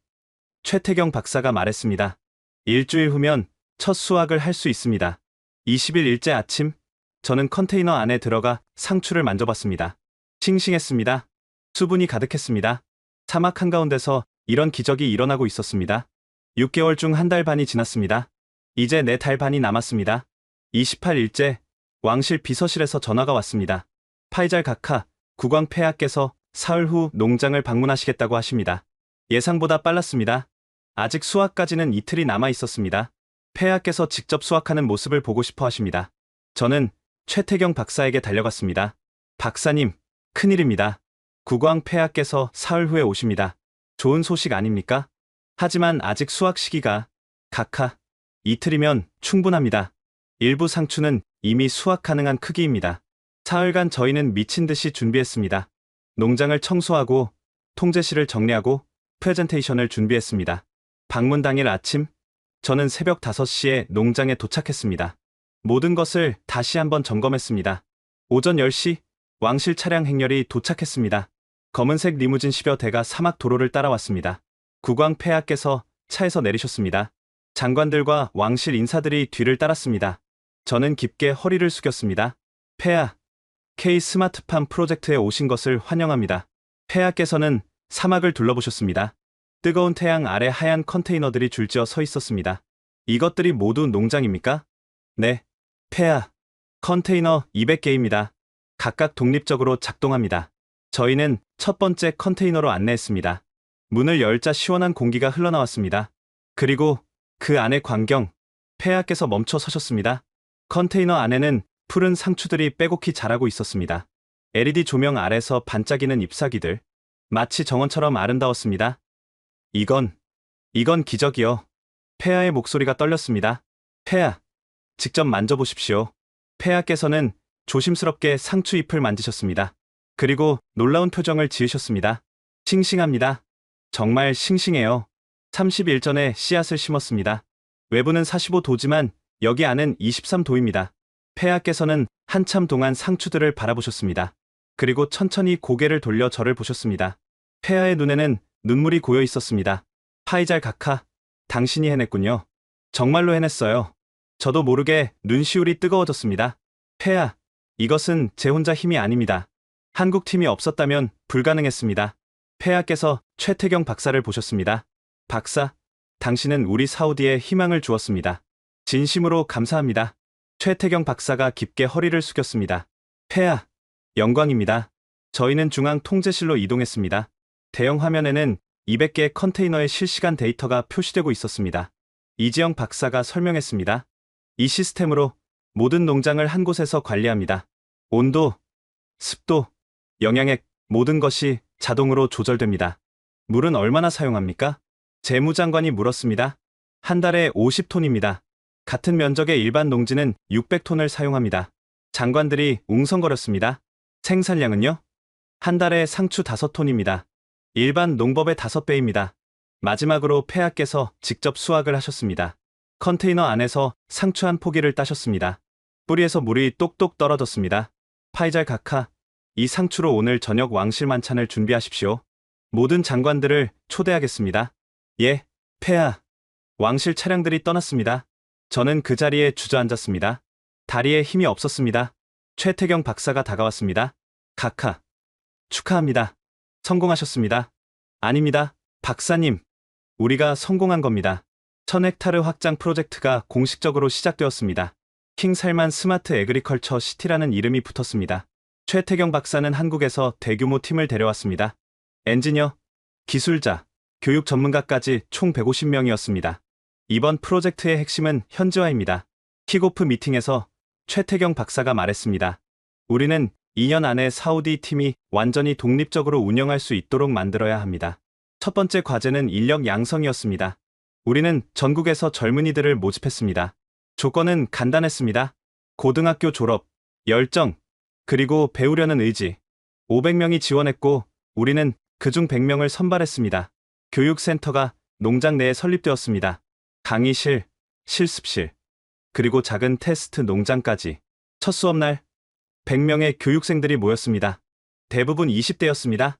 최태경 박사가 말했습니다. 일주일 후면 첫 수확을 할 수 있습니다. 21일째 아침, 저는 컨테이너 안에 들어가 상추를 만져봤습니다. 싱싱했습니다. 수분이 가득했습니다. 사막 한가운데서 이런 기적이 일어나고 있었습니다. 6개월 중 한 달 반이 지났습니다. 이제 4달 반이 남았습니다. 28일째, 왕실 비서실에서 전화가 왔습니다. 파이잘 각하, 국왕 폐하께서 사흘 후 농장을 방문하시겠다고 하십니다. 예상보다 빨랐습니다. 아직 수확까지는 이틀이 남아 있었습니다. 폐하께서 직접 수확하는 모습을 보고 싶어 하십니다. 저는 최태경 박사에게 달려갔습니다. 박사님, 큰일입니다. 국왕 폐하께서 사흘 후에 오십니다. 좋은 소식 아닙니까? 하지만 아직 수확 시기가 각하, 이틀이면 충분합니다. 일부 상추는 이미 수확 가능한 크기입니다. 사흘간 저희는 미친 듯이 준비했습니다. 농장을 청소하고 통제실을 정리하고 프레젠테이션을 준비했습니다. 방문 당일 아침, 저는 새벽 5시에 농장에 도착했습니다. 모든 것을 다시 한번 점검했습니다. 오전 10시 왕실 차량 행렬이 도착했습니다. 검은색 리무진 10여 대가 사막 도로를 따라왔습니다. 국왕 폐하께서 차에서 내리셨습니다. 장관들과 왕실 인사들이 뒤를 따랐습니다. 저는 깊게 허리를 숙였습니다. 폐하, K 스마트팜 프로젝트에 오신 것을 환영합니다. 폐하께서는 사막을 둘러보셨습니다. 뜨거운 태양 아래 하얀 컨테이너들이 줄지어 서 있었습니다. 이것들이 모두 농장입니까? 네, 폐하. 컨테이너 200개입니다. 각각 독립적으로 작동합니다. 저희는 첫 번째 컨테이너로 안내했습니다. 문을 열자 시원한 공기가 흘러나왔습니다. 그리고 그 안의 광경, 폐하께서 멈춰 서셨습니다. 컨테이너 안에는 푸른 상추들이 빼곡히 자라고 있었습니다. LED 조명 아래서 반짝이는 잎사귀들, 마치 정원처럼 아름다웠습니다. 이건 기적이요. 폐하의 목소리가 떨렸습니다. 폐하, 직접 만져보십시오. 폐하께서는 조심스럽게 상추 잎을 만지셨습니다. 그리고 놀라운 표정을 지으셨습니다. 싱싱합니다. 정말 싱싱해요. 30일 전에 씨앗을 심었습니다. 외부는 45도지만 여기 안은 23도입니다. 폐하께서는 한참 동안 상추들을 바라보셨습니다. 그리고 천천히 고개를 돌려 저를 보셨습니다. 폐하의 눈에는 눈물이 고여 있었습니다. 파이잘 카카, 당신이 해냈군요. 정말로 해냈어요. 저도 모르게 눈시울이 뜨거워졌습니다. 폐하, 이것은 제 혼자 힘이 아닙니다. 한국 팀이 없었다면 불가능했습니다. 폐하께서 최태경 박사를 보셨습니다. 박사, 당신은 우리 사우디에 희망을 주었습니다. 진심으로 감사합니다. 최태경 박사가 깊게 허리를 숙였습니다. 폐하, 영광입니다. 저희는 중앙 통제실로 이동했습니다. 대형 화면에는 200개의 컨테이너의 실시간 데이터가 표시되고 있었습니다. 이지영 박사가 설명했습니다. 이 시스템으로 모든 농장을 한 곳에서 관리합니다. 온도, 습도, 영양액, 모든 것이 자동으로 조절됩니다. 물은 얼마나 사용합니까? 재무장관이 물었습니다. 한 달에 50톤입니다. 같은 면적의 일반 농지는 600톤을 사용합니다. 장관들이 웅성거렸습니다. 생산량은요? 한 달에 상추 5톤입니다. 일반 농법의 5배입니다. 마지막으로 폐하께서 직접 수확을 하셨습니다. 컨테이너 안에서 상추 한 포기를 따셨습니다. 뿌리에서 물이 똑똑 떨어졌습니다. 파이잘 카카, 이 상추로 오늘 저녁 왕실 만찬을 준비하십시오. 모든 장관들을 초대하겠습니다. 예, 폐하. 왕실 차량들이 떠났습니다. 저는 그 자리에 주저앉았습니다. 다리에 힘이 없었습니다. 최태경 박사가 다가왔습니다. 카카, 축하합니다. 성공하셨습니다. 아닙니다, 박사님. 우리가 성공한 겁니다. 1000헥타르 확장 프로젝트가 공식적으로 시작되었습니다. 킹살만 스마트 에그리컬처 시티라는 이름이 붙었습니다. 최태경 박사는 한국에서 대규모 팀을 데려왔습니다. 엔지니어, 기술자, 교육 전문가까지 총 150명이었습니다. 이번 프로젝트의 핵심은 현지화입니다. 킥오프 미팅에서 최태경 박사가 말했습니다. 우리는 2년 안에 사우디 팀이 완전히 독립적으로 운영할 수 있도록 만들어야 합니다. 첫 번째 과제는 인력 양성이었습니다. 우리는 전국에서 젊은이들을 모집했습니다. 조건은 간단했습니다. 고등학교 졸업, 열정, 그리고 배우려는 의지. 500명이 지원했고 우리는 그중 100명을 선발했습니다. 교육센터가 농장 내에 설립되었습니다. 강의실, 실습실, 그리고 작은 테스트 농장까지. 첫 수업날 100명의 교육생들이 모였습니다. 대부분 20대였습니다.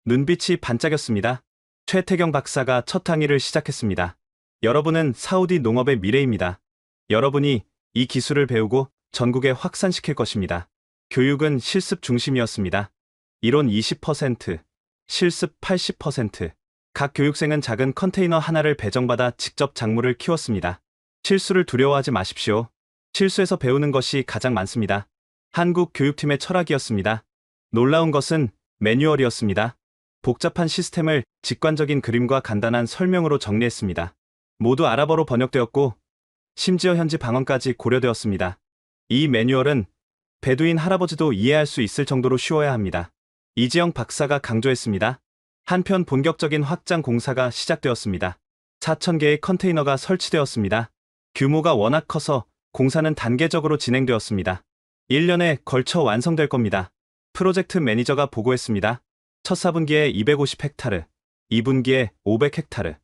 눈빛이 반짝였습니다. 최태경 박사가 첫 강의를 시작했습니다. 여러분은 사우디 농업의 미래입니다. 여러분이 이 기술을 배우고 전국에 확산시킬 것입니다. 교육은 실습 중심이었습니다. 이론 20%, 실습 80%. 각 교육생은 작은 컨테이너 하나를 배정받아 직접 작물을 키웠습니다. 실수를 두려워하지 마십시오. 실수에서 배우는 것이 가장 많습니다. 한국 교육팀의 철학이었습니다. 놀라운 것은 매뉴얼이었습니다. 복잡한 시스템을 직관적인 그림과 간단한 설명으로 정리했습니다. 모두 아랍어로 번역되었고 심지어 현지 방언까지 고려되었습니다. 이 매뉴얼은 베두인 할아버지도 이해할 수 있을 정도로 쉬워야 합니다. 이지영 박사가 강조했습니다. 한편 본격적인 확장 공사가 시작되었습니다. 4,000개의 컨테이너가 설치되었습니다. 규모가 워낙 커서 공사는 단계적으로 진행되었습니다. 1년에 걸쳐 완성될 겁니다. 프로젝트 매니저가 보고했습니다. 첫 4분기에 250헥타르, 2분기에 500헥타르,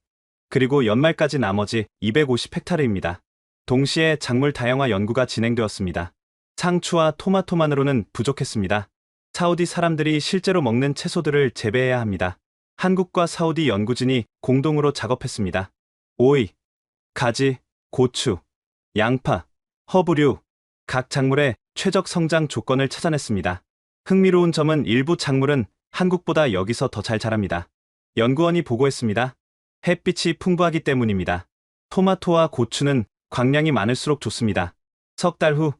그리고 연말까지 나머지 250헥타르입니다. 동시에 작물 다양화 연구가 진행되었습니다. 상추와 토마토만으로는 부족했습니다. 사우디 사람들이 실제로 먹는 채소들을 재배해야 합니다. 한국과 사우디 연구진이 공동으로 작업했습니다. 오이, 가지, 고추, 양파, 허브류, 각 작물의 최적 성장 조건을 찾아냈습니다. 흥미로운 점은 일부 작물은 한국보다 여기서 더 잘 자랍니다. 연구원이 보고했습니다. 햇빛이 풍부하기 때문입니다. 토마토와 고추는 광량이 많을수록 좋습니다. 석 달 후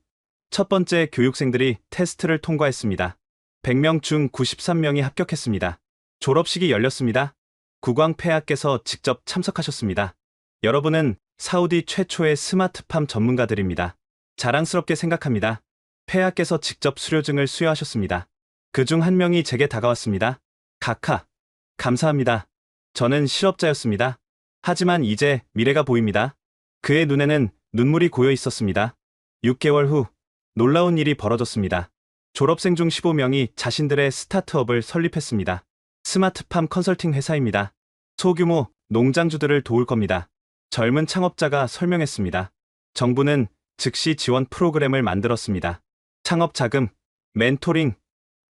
첫 번째 교육생들이 테스트를 통과했습니다. 100명 중 93명이 합격했습니다. 졸업식이 열렸습니다. 국왕 폐하께서 직접 참석하셨습니다. 여러분은 사우디 최초의 스마트팜 전문가들입니다. 자랑스럽게 생각합니다. 폐하께서 직접 수료증을 수여하셨습니다. 그중 한 명이 제게 다가왔습니다. 카카, 감사합니다. 저는 실업자였습니다. 하지만 이제 미래가 보입니다. 그의 눈에는 눈물이 고여 있었습니다. 6개월 후 놀라운 일이 벌어졌습니다. 졸업생 중 15명이 자신들의 스타트업을 설립했습니다. 스마트팜 컨설팅 회사입니다. 소규모 농장주들을 도울 겁니다. 젊은 창업자가 설명했습니다. 정부는 즉시 지원 프로그램을 만들었습니다. 창업 자금, 멘토링,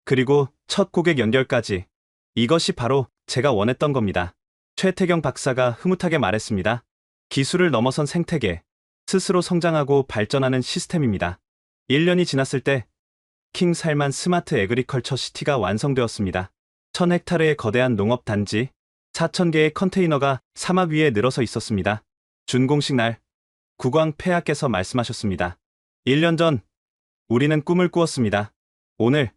그리고 첫 고객 연결까지. 이것이 바로 제가 원했던 겁니다. 최태경 박사가 흐뭇하게 말했습니다. 기술을 넘어선 생태계, 스스로 성장하고 발전하는 시스템입니다. 1년이 지났을 때 킹 살만 스마트 애그리컬처 시티가 완성되었습니다. 1000헥타르의 거대한 농업 단지, 4000개의 컨테이너가 사막 위에 늘어서 있었습니다. 준공식 날, 국왕 폐하께서 말씀하셨습니다. 1년 전, 우리는 꿈을 꾸었습니다. 오늘,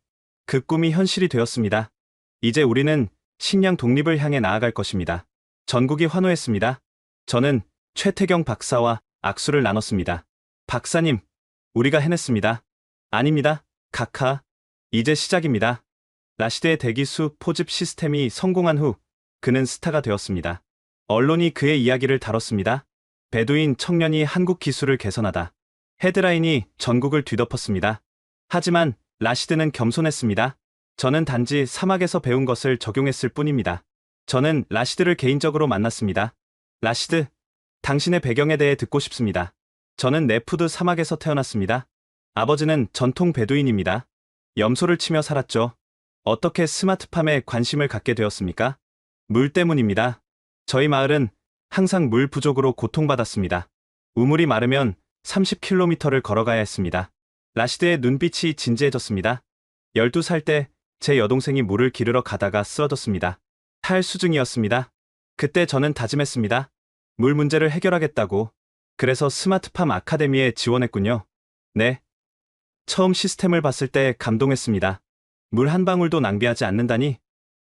그 꿈이 현실이 되었습니다. 이제 우리는 식량 독립을 향해 나아갈 것입니다. 전국이 환호했습니다. 저는 최태경 박사와 악수를 나눴습니다. 박사님, 우리가 해냈습니다. 아닙니다. 카카. 이제 시작입니다. 라시드의 대기수 포집 시스템이 성공한 후 그는 스타가 되었습니다. 언론이 그의 이야기를 다뤘습니다. 베두인 청년이 한국 기술을 개선하다. 헤드라인이 전국을 뒤덮었습니다. 하지만 라시드는 겸손했습니다. 저는 단지 사막에서 배운 것을 적용했을 뿐입니다. 저는 라시드를 개인적으로 만났습니다. 라시드, 당신의 배경에 대해 듣고 싶습니다. 저는 네푸드 사막에서 태어났습니다. 아버지는 전통 베두인입니다. 염소를 치며 살았죠. 어떻게 스마트팜에 관심을 갖게 되었습니까? 물 때문입니다. 저희 마을은 항상 물 부족으로 고통받았습니다. 우물이 마르면 30km를 걸어가야 했습니다. 라시드의 눈빛이 진지해졌습니다. 12살 때 제 여동생이 물을 기르러 가다가 쓰러졌습니다. 탈수증이었습니다. 그때 저는 다짐했습니다. 물 문제를 해결하겠다고. 그래서 스마트팜 아카데미에 지원했군요. 네. 처음 시스템을 봤을 때 감동했습니다. 물 한 방울도 낭비하지 않는다니?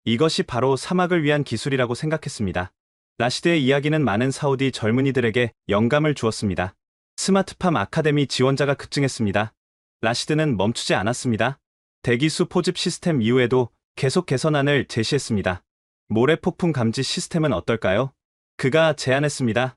이것이 바로 사막을 위한 기술이라고 생각했습니다. 라시드의 이야기는 많은 사우디 젊은이들에게 영감을 주었습니다. 스마트팜 아카데미 지원자가 급증했습니다. 라시드는 멈추지 않았습니다. 대기수 포집 시스템 이후에도 계속 개선안을 제시했습니다. 모래 폭풍 감지 시스템은 어떨까요? 그가 제안했습니다.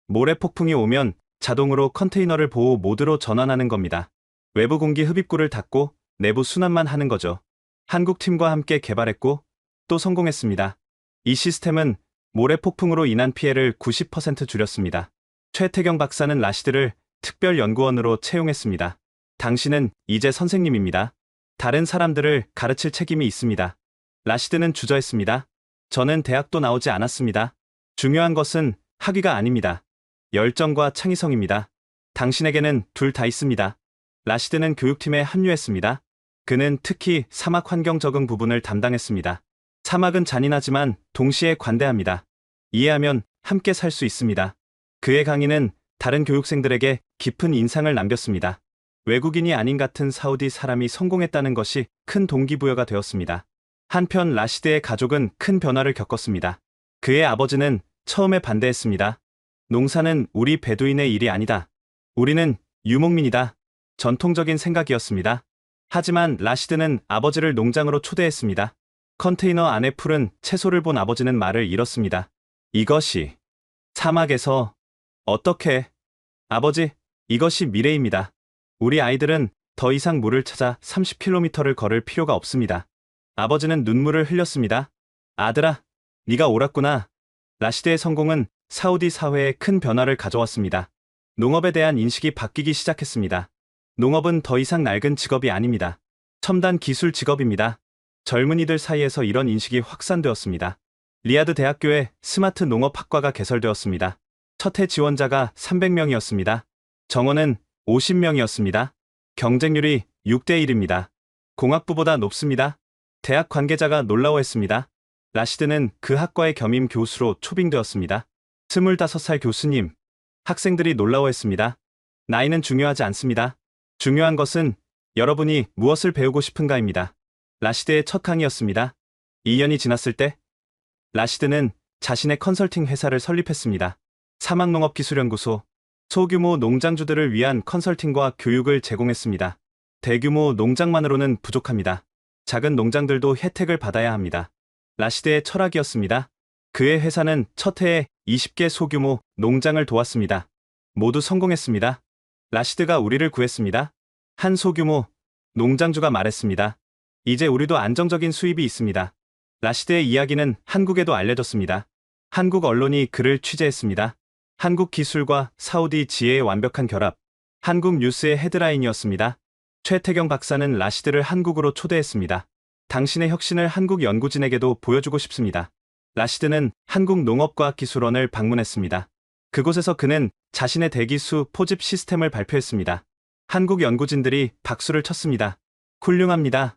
모래 폭풍이 오면 자동으로 컨테이너를 보호 모드로 전환하는 겁니다. 외부 공기 흡입구를 닫고 내부 순환만 하는 거죠. 한국 팀과 함께 개발했고 또 성공했습니다. 이 시스템은 모래 폭풍으로 인한 피해를 90% 줄였습니다. 최태경 박사는 라시드를 특별 연구원으로 채용했습니다. 당신은 이제 선생님입니다. 다른 사람들을 가르칠 책임이 있습니다. 라시드는 주저했습니다. 저는 대학도 나오지 않았습니다. 중요한 것은 학위가 아닙니다. 열정과 창의성입니다. 당신에게는 둘 다 있습니다. 라시드는 교육팀에 합류했습니다. 그는 특히 사막 환경 적응 부분을 담당했습니다. 사막은 잔인하지만 동시에 관대합니다. 이해하면 함께 살 수 있습니다. 그의 강의는 다른 교육생들에게 깊은 인상을 남겼습니다. 외국인이 아닌 같은 사우디 사람이 성공했다는 것이 큰 동기부여가 되었습니다. 한편 라시드의 가족은 큰 변화를 겪었습니다. 그의 아버지는 처음에 반대했습니다. 농사는 우리 베두인의 일이 아니다. 우리는 유목민이다. 전통적인 생각이었습니다. 하지만 라시드는 아버지를 농장으로 초대했습니다. 컨테이너 안에 풀은 채소를 본 아버지는 말을 잃었습니다. 이것이 사막에서 어떻게? 아버지, 이것이 미래입니다. 우리 아이들은 더 이상 물을 찾아 30km를 걸을 필요가 없습니다. 아버지는 눈물을 흘렸습니다. 아들아, 네가 옳았구나. 라시드의 성공은 사우디 사회에 큰 변화를 가져왔습니다. 농업에 대한 인식이 바뀌기 시작했습니다. 농업은 더 이상 낡은 직업이 아닙니다. 첨단 기술 직업입니다. 젊은이들 사이에서 이런 인식이 확산되었습니다. 리아드 대학교에 스마트 농업학과가 개설되었습니다. 첫 해 지원자가 300명이었습니다. 정원은 50명이었습니다. 경쟁률이 6대 1입니다. 공학부보다 높습니다. 대학 관계자가 놀라워했습니다. 라시드는 그 학과의 겸임 교수로 초빙되었습니다. 25살 교수님. 학생들이 놀라워했습니다. 나이는 중요하지 않습니다. 중요한 것은 여러분이 무엇을 배우고 싶은가입니다. 라시드의 첫 강의였습니다. 2년이 지났을 때 라시드는 자신의 컨설팅 회사를 설립했습니다. 사막농업기술연구소. 소규모 농장주들을 위한 컨설팅과 교육을 제공했습니다. 대규모 농장만으로는 부족합니다. 작은 농장들도 혜택을 받아야 합니다. 라시드의 철학이었습니다. 그의 회사는 첫 해에 20개 소규모 농장을 도왔습니다. 모두 성공했습니다. 라시드가 우리를 구했습니다. 한 소규모 농장주가 말했습니다. 이제 우리도 안정적인 수입이 있습니다. 라시드의 이야기는 한국에도 알려졌습니다. 한국 언론이 그를 취재했습니다. 한국 기술과 사우디 지혜의 완벽한 결합. 한국 뉴스의 헤드라인이었습니다. 최태경 박사는 라시드를 한국으로 초대했습니다. 당신의 혁신을 한국 연구진에게도 보여주고 싶습니다. 라시드는 한국농업과학기술원을 방문했습니다. 그곳에서 그는 자신의 대기수 포집 시스템을 발표했습니다. 한국 연구진들이 박수를 쳤습니다. 훌륭합니다.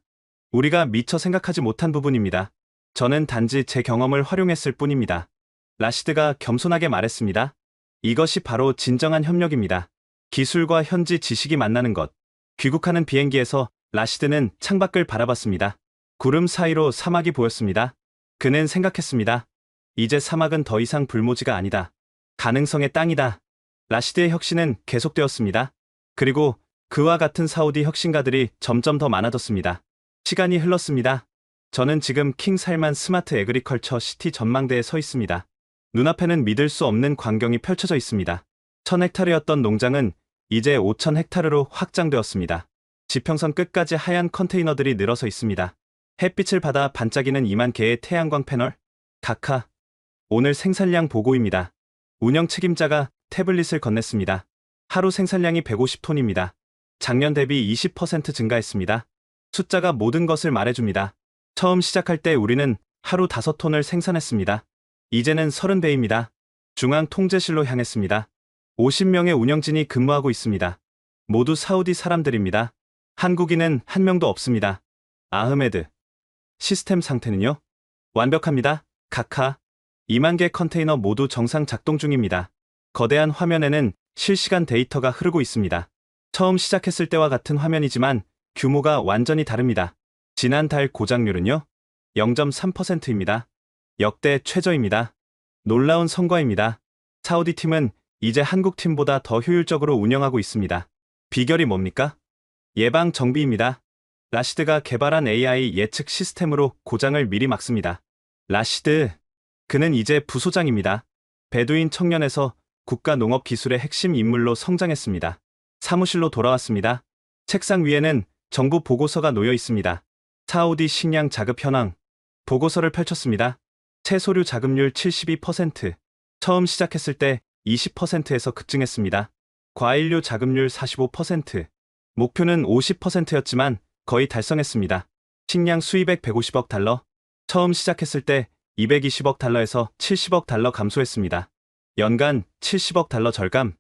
우리가 미처 생각하지 못한 부분입니다. 저는 단지 제 경험을 활용했을 뿐입니다. 라시드가 겸손하게 말했습니다. 이것이 바로 진정한 협력입니다. 기술과 현지 지식이 만나는 것. 귀국하는 비행기에서 라시드는 창밖을 바라봤습니다. 구름 사이로 사막이 보였습니다. 그는 생각했습니다. 이제 사막은 더 이상 불모지가 아니다. 가능성의 땅이다. 라시드의 혁신은 계속되었습니다. 그리고 그와 같은 사우디 혁신가들이 점점 더 많아졌습니다. 시간이 흘렀습니다. 저는 지금 킹 살만 스마트 애그리컬처 시티 전망대에 서 있습니다. 눈앞에는 믿을 수 없는 광경이 펼쳐져 있습니다. 1000헥타르였던 농장은 이제 5000헥타르로 확장되었습니다. 지평선 끝까지 하얀 컨테이너들이 늘어서 있습니다. 햇빛을 받아 반짝이는 2만 개의 태양광 패널. 각하. 오늘 생산량 보고입니다. 운영 책임자가 태블릿을 건넸습니다. 하루 생산량이 150톤입니다. 작년 대비 20% 증가했습니다. 숫자가 모든 것을 말해줍니다. 처음 시작할 때 우리는 하루 5톤을 생산했습니다. 이제는 30배입니다. 중앙 통제실로 향했습니다. 50명의 운영진이 근무하고 있습니다. 모두 사우디 사람들입니다. 한국인은 한 명도 없습니다. 아흐메드. 시스템 상태는요? 완벽합니다. 각하. 2만 개 컨테이너 모두 정상 작동 중입니다. 거대한 화면에는 실시간 데이터가 흐르고 있습니다. 처음 시작했을 때와 같은 화면이지만 규모가 완전히 다릅니다. 지난달 고장률은요? 0.3%입니다. 역대 최저입니다. 놀라운 성과입니다. 사우디 팀은 이제 한국 팀보다 더 효율적으로 운영하고 있습니다. 비결이 뭡니까? 예방 정비입니다. 라시드가 개발한 AI 예측 시스템으로 고장을 미리 막습니다. 라시드. 그는 이제 부소장입니다. 베두인 청년에서 국가농업기술의 핵심 인물로 성장했습니다. 사무실로 돌아왔습니다. 책상 위에는 정부 보고서가 놓여 있습니다. 사우디 식량 자급 현황. 보고서를 펼쳤습니다. 채소류 자급률 72%. 처음 시작했을 때 20%에서 급증했습니다. 과일류 자급률 45%. 목표는 50%였지만 거의 달성했습니다. 식량 수입액 150억 달러. 처음 시작했을 때 220억 달러에서 70억 달러 감소했습니다. 연간 70억 달러 절감.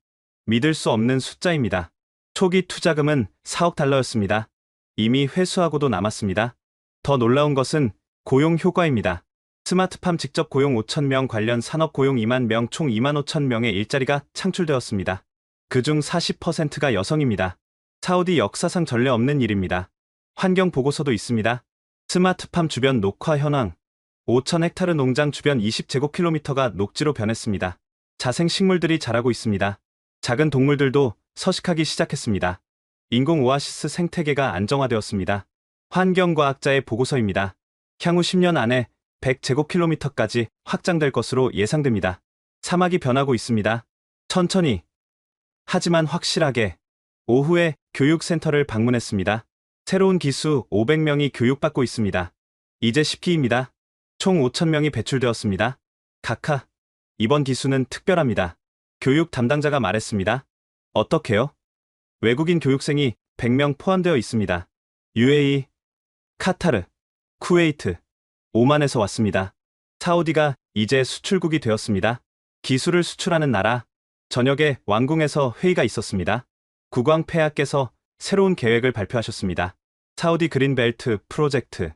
믿을 수 없는 숫자입니다. 초기 투자금은 4억 달러였습니다. 이미 회수하고도 남았습니다. 더 놀라운 것은 고용 효과입니다. 스마트팜 직접 고용 5,000명, 관련 산업 고용 2만 명, 총 2만 5천 명의 일자리가 창출되었습니다. 그중 40%가 여성입니다. 사우디 역사상 전례 없는 일입니다. 환경 보고서도 있습니다. 스마트팜 주변 녹화 현황. 5,000헥타르 농장 주변 20제곱킬로미터가 녹지로 변했습니다. 자생 식물들이 자라고 있습니다. 작은 동물들도 서식하기 시작했습니다. 인공 오아시스 생태계가 안정화되었습니다. 환경과학자의 보고서입니다. 향후 10년 안에 100제곱킬로미터까지 확장될 것으로 예상됩니다. 사막이 변하고 있습니다. 천천히. 하지만 확실하게. 오후에 교육센터를 방문했습니다. 새로운 기수 500명이 교육받고 있습니다. 이제 10기입니다. 총 5,000명이 배출되었습니다. 각하. 이번 기수는 특별합니다. 교육 담당자가 말했습니다. 어떻게요? 외국인 교육생이 100명 포함되어 있습니다. UAE, 카타르, 쿠웨이트, 오만에서 왔습니다. 사우디가 이제 수출국이 되었습니다. 기술을 수출하는 나라. 저녁에 왕궁에서 회의가 있었습니다. 국왕 폐하께서 새로운 계획을 발표하셨습니다. 사우디 그린벨트 프로젝트.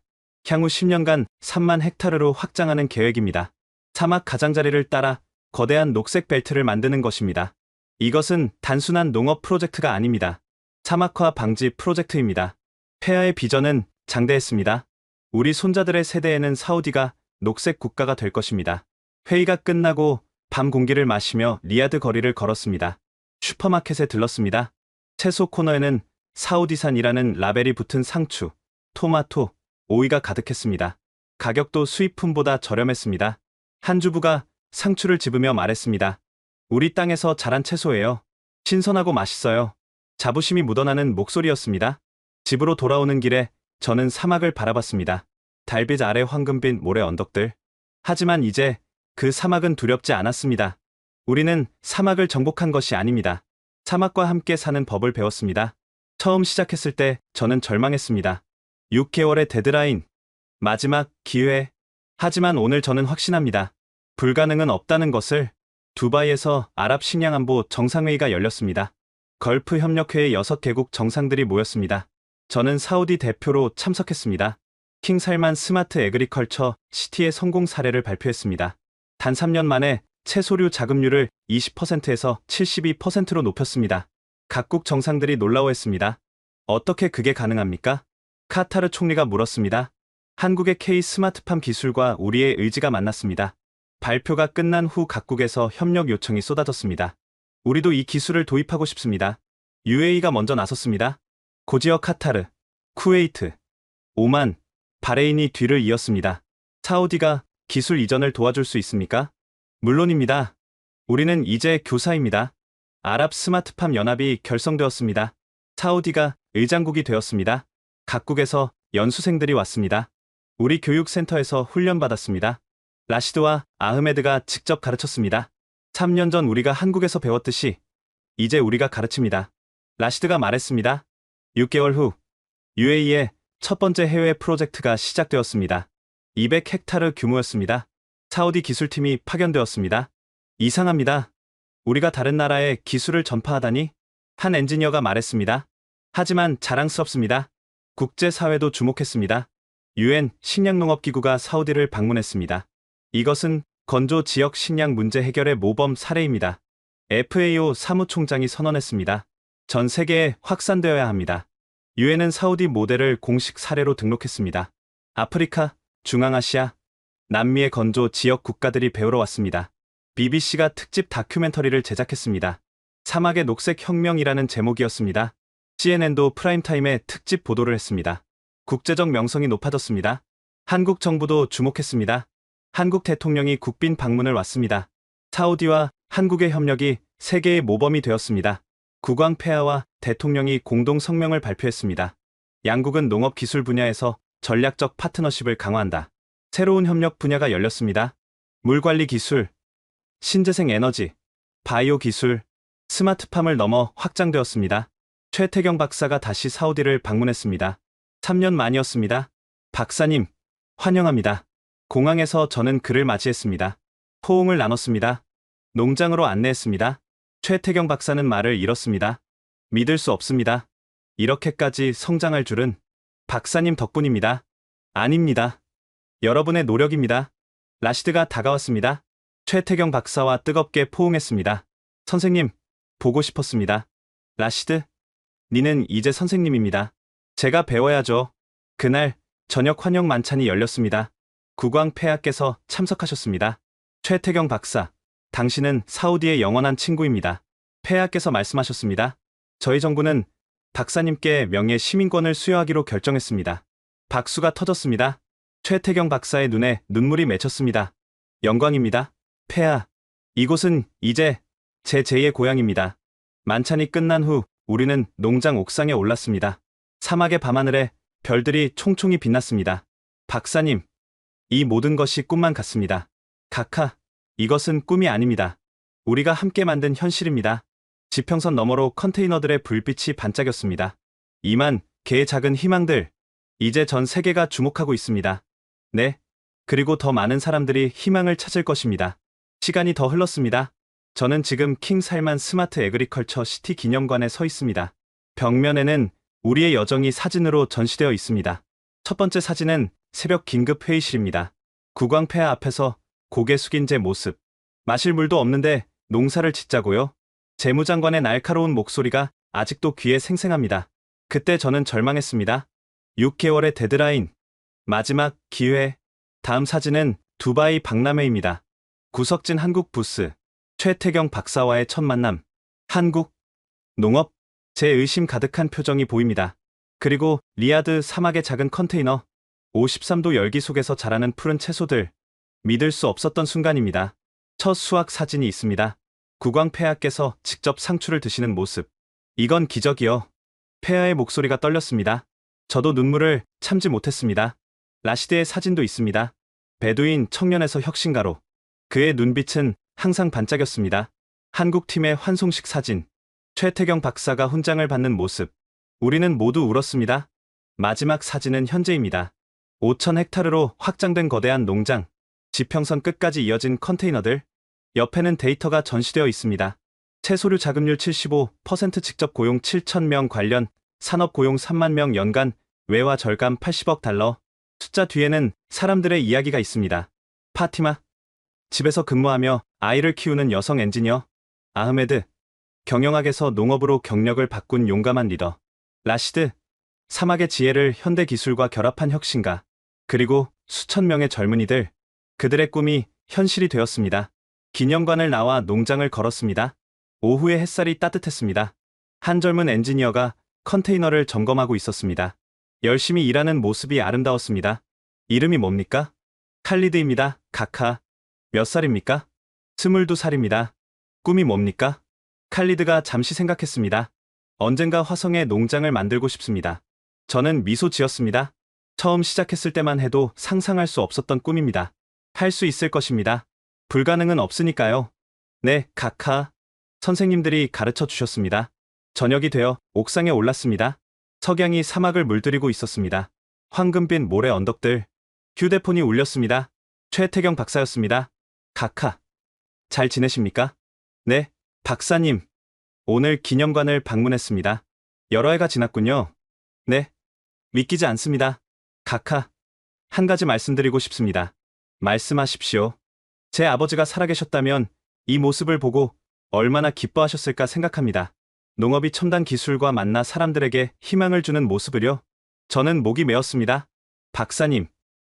향후 10년간 3만 헥타르로 확장하는 계획입니다. 사막 가장자리를 따라 거대한 녹색 벨트를 만드는 것입니다. 이것은 단순한 농업 프로젝트가 아닙니다. 사막화 방지 프로젝트입니다. 폐하의 비전은 장대했습니다. 우리 손자들의 세대에는 사우디가 녹색 국가가 될 것입니다. 회의가 끝나고 밤 공기를 마시며 리야드 거리를 걸었습니다. 슈퍼마켓에 들렀습니다. 채소 코너에는 사우디산이라는 라벨이 붙은 상추, 토마토, 오이가 가득했습니다. 가격도 수입품보다 저렴했습니다. 한 주부가 상추를 집으며 말했습니다. 우리 땅에서 자란 채소예요. 신선하고 맛있어요. 자부심이 묻어나는 목소리였습니다. 집으로 돌아오는 길에 저는 사막을 바라봤습니다. 달빛 아래 황금빛 모래 언덕들. 하지만 이제 그 사막은 두렵지 않았습니다. 우리는 사막을 정복한 것이 아닙니다. 사막과 함께 사는 법을 배웠습니다. 처음 시작했을 때 저는 절망했습니다. 6개월의 데드라인, 마지막 기회. 하지만 오늘 저는 확신합니다. 불가능은 없다는 것을. 두바이에서 아랍 식량안보 정상회의가 열렸습니다. 걸프 협력회의 6개국 정상들이 모였습니다. 저는 사우디 대표로 참석했습니다. 킹 살만 스마트 애그리컬처 시티의 성공 사례를 발표했습니다. 단 3년 만에 채소류 자급률을 20%에서 72%로 높였습니다. 각국 정상들이 놀라워했습니다. 어떻게 그게 가능합니까? 카타르 총리가 물었습니다. 한국의 K 스마트팜 기술과 우리의 의지가 만났습니다. 발표가 끝난 후 각국에서 협력 요청이 쏟아졌습니다. 우리도 이 기술을 도입하고 싶습니다. UAE가 먼저 나섰습니다. 고지어 카타르, 쿠웨이트, 오만, 바레인이 뒤를 이었습니다. 사우디가 기술 이전을 도와줄 수 있습니까? 물론입니다. 우리는 이제 교사입니다. 아랍 스마트팜 연합이 결성되었습니다. 사우디가 의장국이 되었습니다. 각국에서 연수생들이 왔습니다. 우리 교육센터에서 훈련받았습니다. 라시드와 아흐메드가 직접 가르쳤습니다. 3년 전 우리가 한국에서 배웠듯이 이제 우리가 가르칩니다. 라시드가 말했습니다. 6개월 후 UAE의 첫 번째 해외 프로젝트가 시작되었습니다. 200헥타르 규모였습니다. 사우디 기술팀이 파견되었습니다. 이상합니다. 우리가 다른 나라에 기술을 전파하다니? 한 엔지니어가 말했습니다. 하지만 자랑스럽습니다. 국제사회도 주목했습니다. UN 식량농업기구가 사우디를 방문했습니다. 이것은 건조 지역 식량 문제 해결의 모범 사례입니다. FAO 사무총장이 선언했습니다. 전 세계에 확산되어야 합니다. UN은 사우디 모델을 공식 사례로 등록했습니다. 아프리카, 중앙아시아, 남미의 건조 지역 국가들이 배우러 왔습니다. BBC가 특집 다큐멘터리를 제작했습니다. 사막의 녹색 혁명이라는 제목이었습니다. CNN도 프라임타임에 특집 보도를 했습니다. 국제적 명성이 높아졌습니다. 한국 정부도 주목했습니다. 한국 대통령이 국빈 방문을 왔습니다. 사우디와 한국의 협력이 세계의 모범이 되었습니다. 국왕 폐하와 대통령이 공동 성명을 발표했습니다. 양국은 농업 기술 분야에서 전략적 파트너십을 강화한다. 새로운 협력 분야가 열렸습니다. 물관리 기술, 신재생 에너지, 바이오 기술, 스마트팜을 넘어 확장되었습니다. 최태경 박사가 다시 사우디를 방문했습니다. 3년 만이었습니다. 박사님, 환영합니다. 공항에서 저는 그를 맞이했습니다. 포옹을 나눴습니다. 농장으로 안내했습니다. 최태경 박사는 말을 잃었습니다. 믿을 수 없습니다. 이렇게까지 성장할 줄은 박사님 덕분입니다. 아닙니다. 여러분의 노력입니다. 라시드가 다가왔습니다. 최태경 박사와 뜨겁게 포옹했습니다. 선생님, 보고 싶었습니다. 라시드, 니는 이제 선생님입니다. 제가 배워야죠. 그날 저녁 환영 만찬이 열렸습니다. 국왕 폐하께서 참석하셨습니다. 최태경 박사, 당신은 사우디의 영원한 친구입니다. 폐하께서 말씀하셨습니다. 저희 정부는 박사님께 명예 시민권을 수여하기로 결정했습니다. 박수가 터졌습니다. 최태경 박사의 눈에 눈물이 맺혔습니다. 영광입니다. 폐하, 이곳은 이제 제 제2의 고향입니다. 만찬이 끝난 후 우리는 농장 옥상에 올랐습니다. 사막의 밤하늘에 별들이 총총히 빛났습니다. 박사님, 이 모든 것이 꿈만 같습니다. 카카, 이것은 꿈이 아닙니다. 우리가 함께 만든 현실입니다. 지평선 너머로 컨테이너들의 불빛이 반짝였습니다. 2만 개의 작은 희망들. 이제 전 세계가 주목하고 있습니다. 네. 그리고 더 많은 사람들이 희망을 찾을 것입니다. 시간이 더 흘렀습니다. 저는 지금 킹 살만 스마트 에그리컬처 시티 기념관에 서 있습니다. 벽면에는 우리의 여정이 사진으로 전시되어 있습니다. 첫 번째 사진은 새벽 긴급 회의실입니다. 국왕폐하 앞에서 고개 숙인 제 모습. 마실 물도 없는데 농사를 짓자고요? 재무장관의 날카로운 목소리가 아직도 귀에 생생합니다. 그때 저는 절망했습니다. 6개월의 데드라인. 마지막 기회. 다음 사진은 두바이 박람회입니다. 구석진 한국 부스. 최태경 박사와의 첫 만남. 한국 농업. 제 의심 가득한 표정이 보입니다. 그리고 리야드 사막의 작은 컨테이너. 53도 열기 속에서 자라는 푸른 채소들. 믿을 수 없었던 순간입니다. 첫 수확 사진이 있습니다. 국왕 폐하께서 직접 상추를 드시는 모습. 이건 기적이요. 폐하의 목소리가 떨렸습니다. 저도 눈물을 참지 못했습니다. 라시드의 사진도 있습니다. 베두인 청년에서 혁신가로. 그의 눈빛은 항상 반짝였습니다. 한국팀의 환송식 사진. 최태경 박사가 훈장을 받는 모습. 우리는 모두 울었습니다. 마지막 사진은 현재입니다. 5,000헥타르로 확장된 거대한 농장. 지평선 끝까지 이어진 컨테이너들. 옆에는 데이터가 전시되어 있습니다. 채소류 자급률 75%, 직접 고용 7,000명, 관련 산업 고용 3만 명, 연간 외화 절감 80억 달러. 숫자 뒤에는 사람들의 이야기가 있습니다. 파티마. 집에서 근무하며 아이를 키우는 여성 엔지니어. 아흐메드. 경영학에서 농업으로 경력을 바꾼 용감한 리더. 라시드. 사막의 지혜를 현대 기술과 결합한 혁신가. 그리고 수천 명의 젊은이들. 그들의 꿈이 현실이 되었습니다. 기념관을 나와 농장을 걸었습니다. 오후의 햇살이 따뜻했습니다. 한 젊은 엔지니어가 컨테이너를 점검하고 있었습니다. 열심히 일하는 모습이 아름다웠습니다. 이름이 뭡니까? 칼리드입니다. 카카. 몇 살입니까? 22살입니다. 꿈이 뭡니까? 칼리드가 잠시 생각했습니다. 언젠가 화성에 농장을 만들고 싶습니다. 저는 미소 지었습니다. 처음 시작했을 때만 해도 상상할 수 없었던 꿈입니다. 할 수 있을 것입니다. 불가능은 없으니까요. 네, 카카. 선생님들이 가르쳐 주셨습니다. 저녁이 되어 옥상에 올랐습니다. 석양이 사막을 물들이고 있었습니다. 황금빛 모래 언덕들. 휴대폰이 울렸습니다. 최태경 박사였습니다. 카카. 잘 지내십니까? 네, 박사님. 오늘 기념관을 방문했습니다. 여러 해가 지났군요. 네, 믿기지 않습니다. 카카. 한 가지 말씀드리고 싶습니다. 말씀하십시오. 제 아버지가 살아계셨다면 이 모습을 보고 얼마나 기뻐하셨을까 생각합니다. 농업이 첨단 기술과 만나 사람들에게 희망을 주는 모습을요. 저는 목이 메었습니다. 박사님,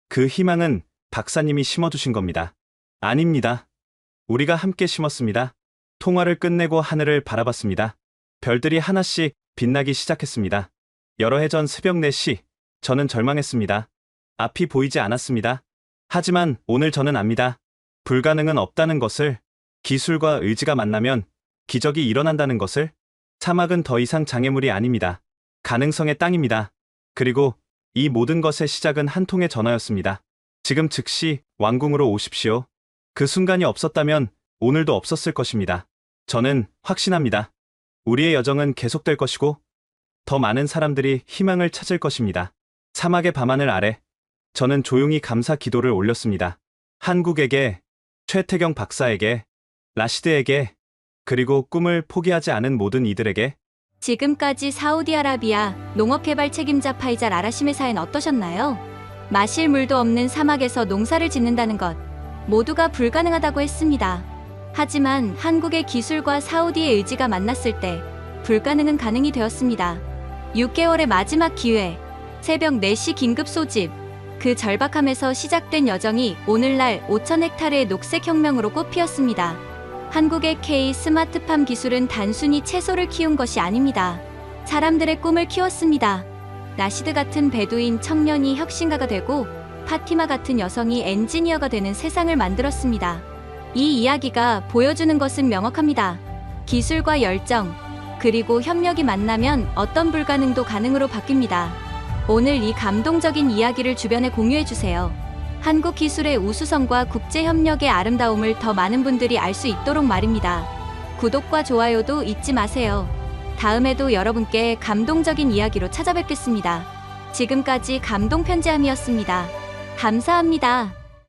그 희망은 박사님이 심어두신 겁니다. 아닙니다. 우리가 함께 심었습니다. 통화를 끝내고 하늘을 바라봤습니다. 별들이 하나씩 빛나기 시작했습니다. 여러 해 전 새벽 4시, 저는 절망했습니다. 앞이 보이지 않았습니다. 하지만 오늘 저는 압니다. 불가능은 없다는 것을, 기술과 의지가 만나면 기적이 일어난다는 것을. 사막은 더 이상 장애물이 아닙니다. 가능성의 땅입니다. 그리고 이 모든 것의 시작은 한 통의 전화였습니다. 지금 즉시 왕궁으로 오십시오. 그 순간이 없었다면 오늘도 없었을 것입니다. 저는 확신합니다. 우리의 여정은 계속될 것이고 더 많은 사람들이 희망을 찾을 것입니다. 사막의 밤하늘 아래 저는 조용히 감사 기도를 올렸습니다. 한국에게, 최태경 박사에게, 라시드에게, 그리고 꿈을 포기하지 않은 모든 이들에게. 지금까지 사우디아라비아 농업개발 책임자 파이잘 아라심의 사연 어떠셨나요? 마실 물도 없는 사막에서 농사를 짓는다는 것, 모두가 불가능하다고 했습니다. 하지만 한국의 기술과 사우디의 의지가 만났을 때 불가능은 가능이 되었습니다. 6개월의 마지막 기회, 새벽 4시 긴급 소집. 그 절박함에서 시작된 여정이 오늘날 5,000헥타르의 녹색혁명으로 꽃피었습니다. 한국의 K 스마트팜 기술은 단순히 채소를 키운 것이 아닙니다. 사람들의 꿈을 키웠습니다. 라시드 같은 베두인 청년이 혁신가가 되고 파티마 같은 여성이 엔지니어가 되는 세상을 만들었습니다. 이 이야기가 보여주는 것은 명확합니다. 기술과 열정, 그리고 협력이 만나면 어떤 불가능도 가능으로 바뀝니다. 오늘 이 감동적인 이야기를 주변에 공유해주세요. 한국 기술의 우수성과 국제 협력의 아름다움을 더 많은 분들이 알 수 있도록 말입니다. 구독과 좋아요도 잊지 마세요. 다음에도 여러분께 감동적인 이야기로 찾아뵙겠습니다. 지금까지 감동 편지함이었습니다. 감사합니다.